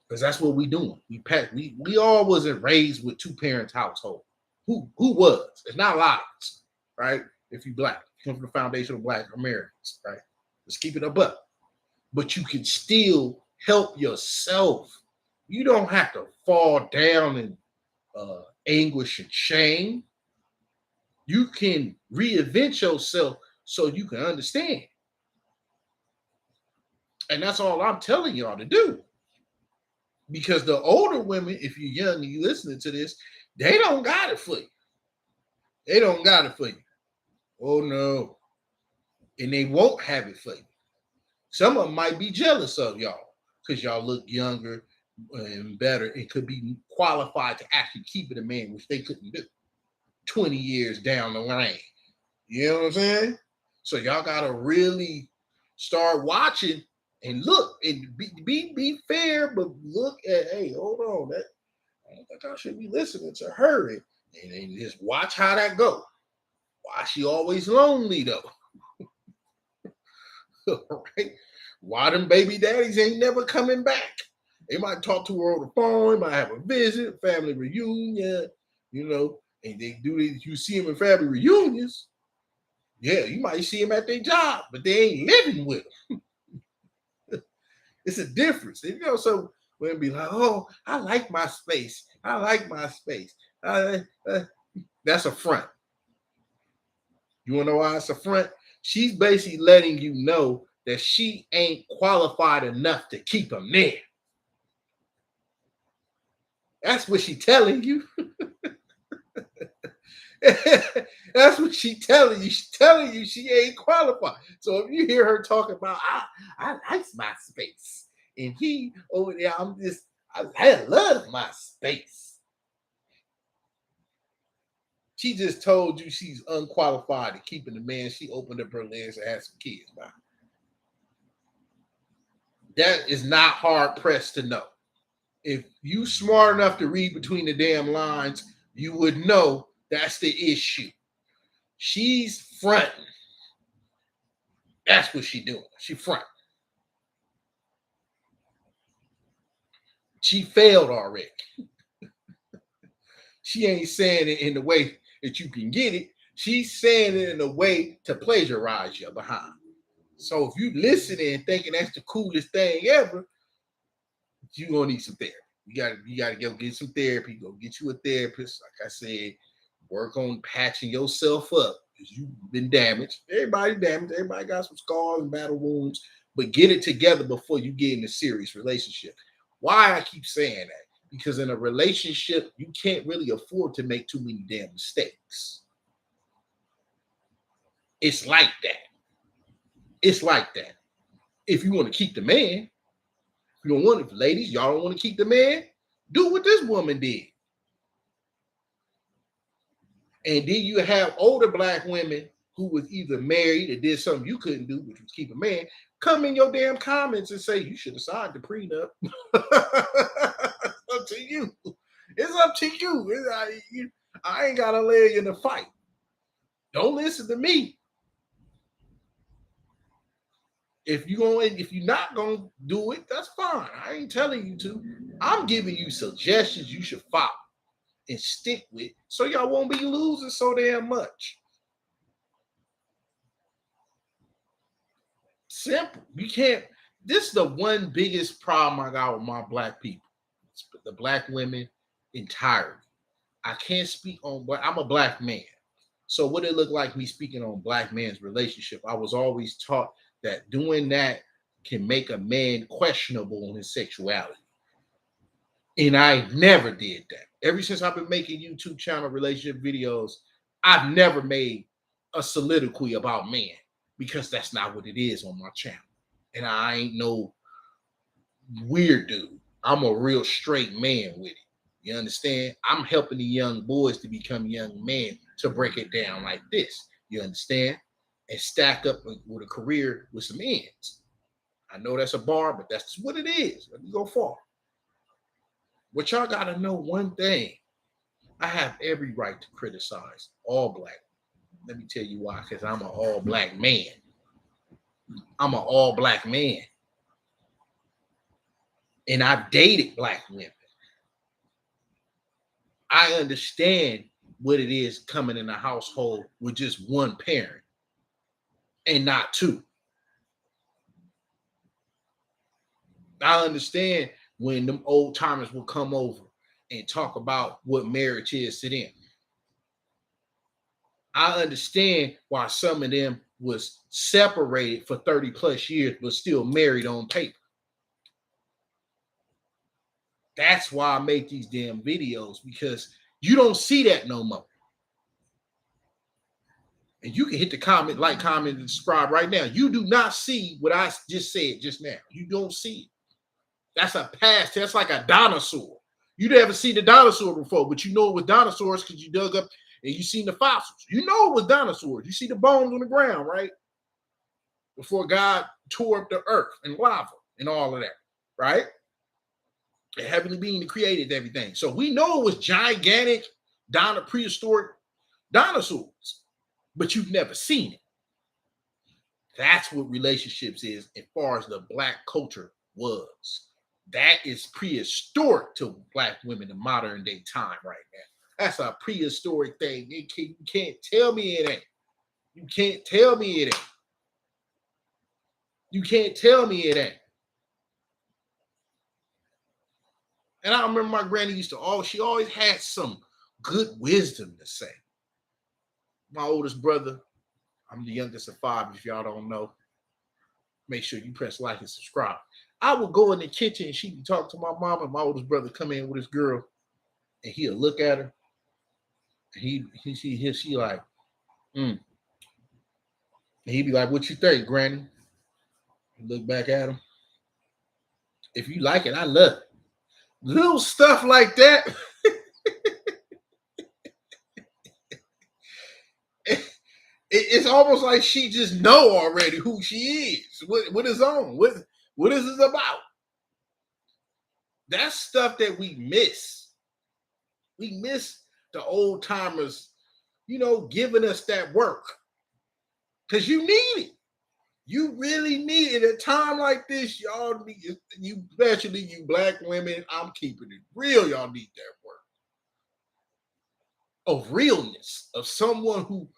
because that's what we doing. We all wasn't raised with 2 parents household. Who was? It's not a lot of us, right? If you black, you come from the foundation of black Americans, right? Let's keep it a buck. But you can still help yourself. You don't have to fall down in anguish and shame. You can reinvent yourself so you can understand. And that's all I'm telling y'all to do. Because the older women, if you're young and you listening to this, they don't got it for you. They don't got it for you. Oh no. And they won't have it for you. Some of them might be jealous of y'all because y'all look younger and better and could be qualified to actually keep it a man, which they couldn't do 20 years down the line. You know what I'm saying? So y'all gotta really start watching and look and be fair, but look at, hey, hold on, that I don't think I should be listening to her, and just watch how that go. Why she always lonely though? Right? Why them baby daddies ain't never coming back? They might talk to her on the phone, they might have a visit, family reunion, and they do this. You see them in family reunions. Yeah, you might see them at their job, but they ain't living with them. It's a difference. So we'll be like, oh, I like my space. I like my space. That's a front. You want to know why it's a front? She's basically letting you know that she ain't qualified enough to keep him there. That's what she's telling you. That's what she's telling you. She's telling you she ain't qualified. So if you hear her talking about, I like my space, and he over there, I love my space. She just told you she's unqualified to keeping the man she opened up her legs and had some kids by. That is not hard pressed to know. If you smart enough to read between the damn lines, you would know that's the issue. She's fronting. That's what she doing. She fronting. She failed already. She ain't saying it in the way that you can get it. She's saying it in a way to plagiarize you behind. So if you listening and thinking that's the coolest thing ever, you're gonna need some therapy. You gotta go get some therapy. Go get you a therapist. Like I said, work on patching yourself up because you've been damaged. Everybody damaged. Everybody got some scars and battle wounds. But get it together before you get in a serious relationship. Why I keep saying that? Because in a relationship, you can't really afford to make too many damn mistakes. It's like that. It's like that. If you want to keep the man, if you don't want it, ladies, y'all don't want to keep the man, do what this woman did. And then you have older black women who was either married or did something you couldn't do, which was keep a man, come in your damn comments and say you should have signed the prenup. It's up to you. It's up to you. I ain't got a leg in the fight. Don't listen to me. If you're not gonna do it, that's fine. I ain't telling you to. I'm giving you suggestions you should follow and stick with, so y'all won't be losing so damn much. Simple. You can't. This is the one biggest problem I got with my black people, the black women entirely. I can't speak on, but I'm a black man. So what it look like me speaking on black man's relationship? I was always taught that doing that can make a man questionable on his sexuality. And I never did that. Ever since I've been making YouTube channel relationship videos, I've never made a soliloquy about men because that's not what it is on my channel. And I ain't no weird dude. I'm a real straight man with it. You understand? I'm helping the young boys to become young men to break it down like this. You understand? And stack up with a career with some ends. I know that's a bar, but that's what it is. Let me go far. But y'all got to know one thing. I have every right to criticize all black. Let me tell you why. Because I'm an all black man. I'm an all black man. And I've dated black women. I understand what it is coming in a household with just one parent and not two. I understand when them old timers will come over and talk about what marriage is to them. I understand why some of them was separated for 30 plus years, but still married on paper. That's why I make these damn videos, because you don't see that no more. And you can hit the comment, like, comment, and subscribe right now. You do not see what I just said just now. You don't see it. That's a past. That's like a dinosaur. You never seen the dinosaur before, but you know it was dinosaurs because you dug up and you seen the fossils. You know it was dinosaurs. You see the bones on the ground, right? Before God tore up the earth and lava and all of that, right? The heavenly being that created everything. So we know it was gigantic, prehistoric dinosaurs, but you've never seen it. That's what relationships is as far as the Black culture was. That is prehistoric to Black women in modern day time right now. That's a prehistoric thing. You can't tell me it ain't. You can't tell me it ain't. You can't tell me it ain't. And I remember my granny used to she always had some good wisdom to say. My oldest brother, I'm the youngest of 5, if y'all don't know. Make sure you press like and subscribe. I would go in the kitchen and she'd be talking to my mom, and my oldest brother come in with his girl, and he'll look at her. And she like, And he'd be like, "What you think, Granny?" And look back at him. If you like it, I love it. Little stuff like that. It's almost like she just know already who she is. What is on? What is this about? That's stuff that we miss. We miss the old timers, giving us that work. Because you need it. You really need it. At a time like this, y'all need, especially you Black women, I'm keeping it real. Y'all need that work. Of realness, of someone who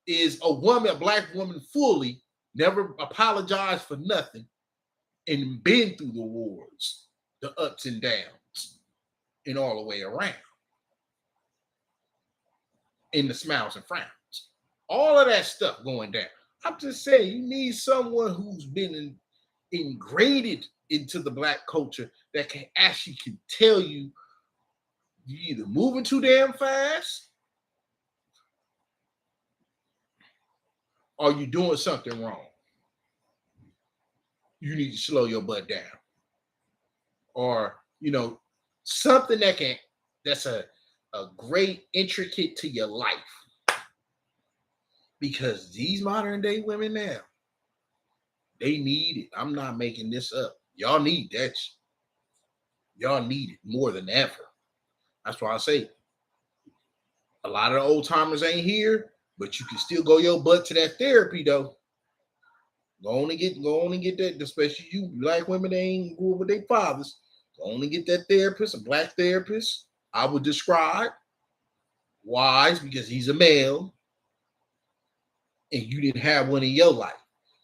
is a woman, a Black woman fully, never apologized for nothing, and been through the wars, the ups and downs, and all the way around. In the smiles and frowns. All of that stuff going down. I'm just saying, you need someone who's been ingrained into the Black culture that can tell you either moving too damn fast or you doing something wrong. You need to slow your butt down. Or, something that's a great intricate to your life. Because these modern day women now, they need it. I'm not making this up. Y'all need that. Y'all need it more than ever. That's why I say a lot of the old timers ain't here, but you can still go your butt to that therapy though. Go on and get that, especially you Black women that ain't grew up with their fathers. Go on and get that therapist, a Black therapist. I would describe wise because he's a male. And you didn't have one in your life.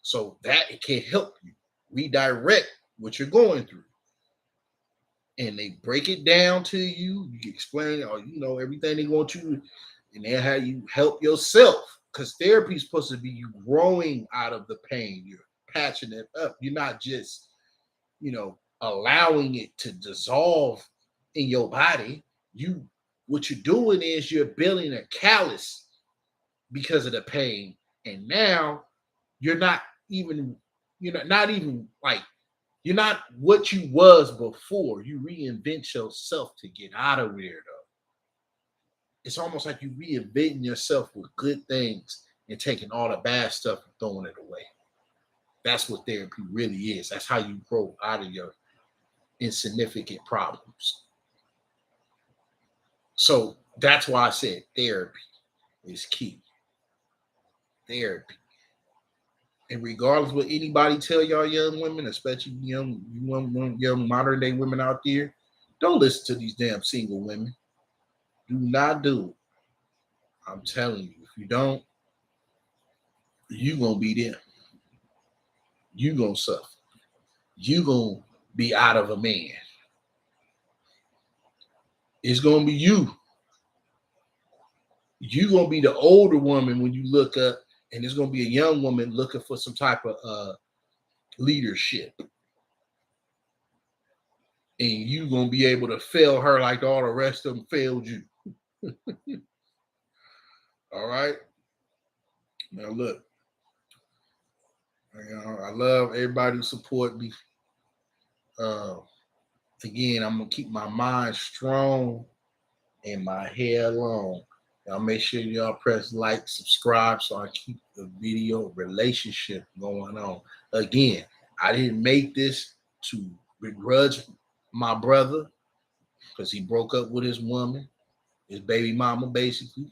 So that it can help you redirect what you're going through. And they break it down to you. You can explain or everything they want you, and then how you help yourself. Because therapy is supposed to be you growing out of the pain. You're patching it up. You're not just, allowing it to dissolve in your body. What you're doing is you're building a callus because of the pain. And now you're not what you was before. You reinvent yourself to get out of there, though. It's almost like you reinventing yourself with good things and taking all the bad stuff and throwing it away. That's what therapy really is. That's how you grow out of your insignificant problems. So that's why I said therapy is key. Therapy. And regardless what anybody tell y'all young women, especially young modern day women out there, don't listen to these damn single women. Do not do it. I'm telling you, if you don't, you gonna be them. You gonna suffer. You gonna be out of a man. It's gonna be you. You're gonna be the older woman when you look up, and there's gonna be a young woman looking for some type of leadership. And you gonna be able to fail her like all the rest of them failed you. All right. Now look, I love everybody who support me. Uh, Again, I'm gonna keep my mind strong and my hair long. Y'all make sure y'all press like, subscribe, so I keep the video relationship going on. Again, I didn't make this to begrudge my brother because he broke up with his woman, his baby mama, basically,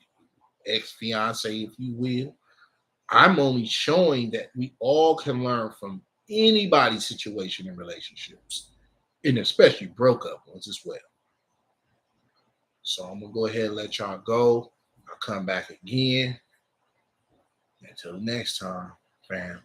ex-fiance, if you will. I'm only showing that we all can learn from anybody's situation in relationships, and especially broke up ones as well. So I'm gonna go ahead and let y'all go. I'll come back again. Until next time, fam.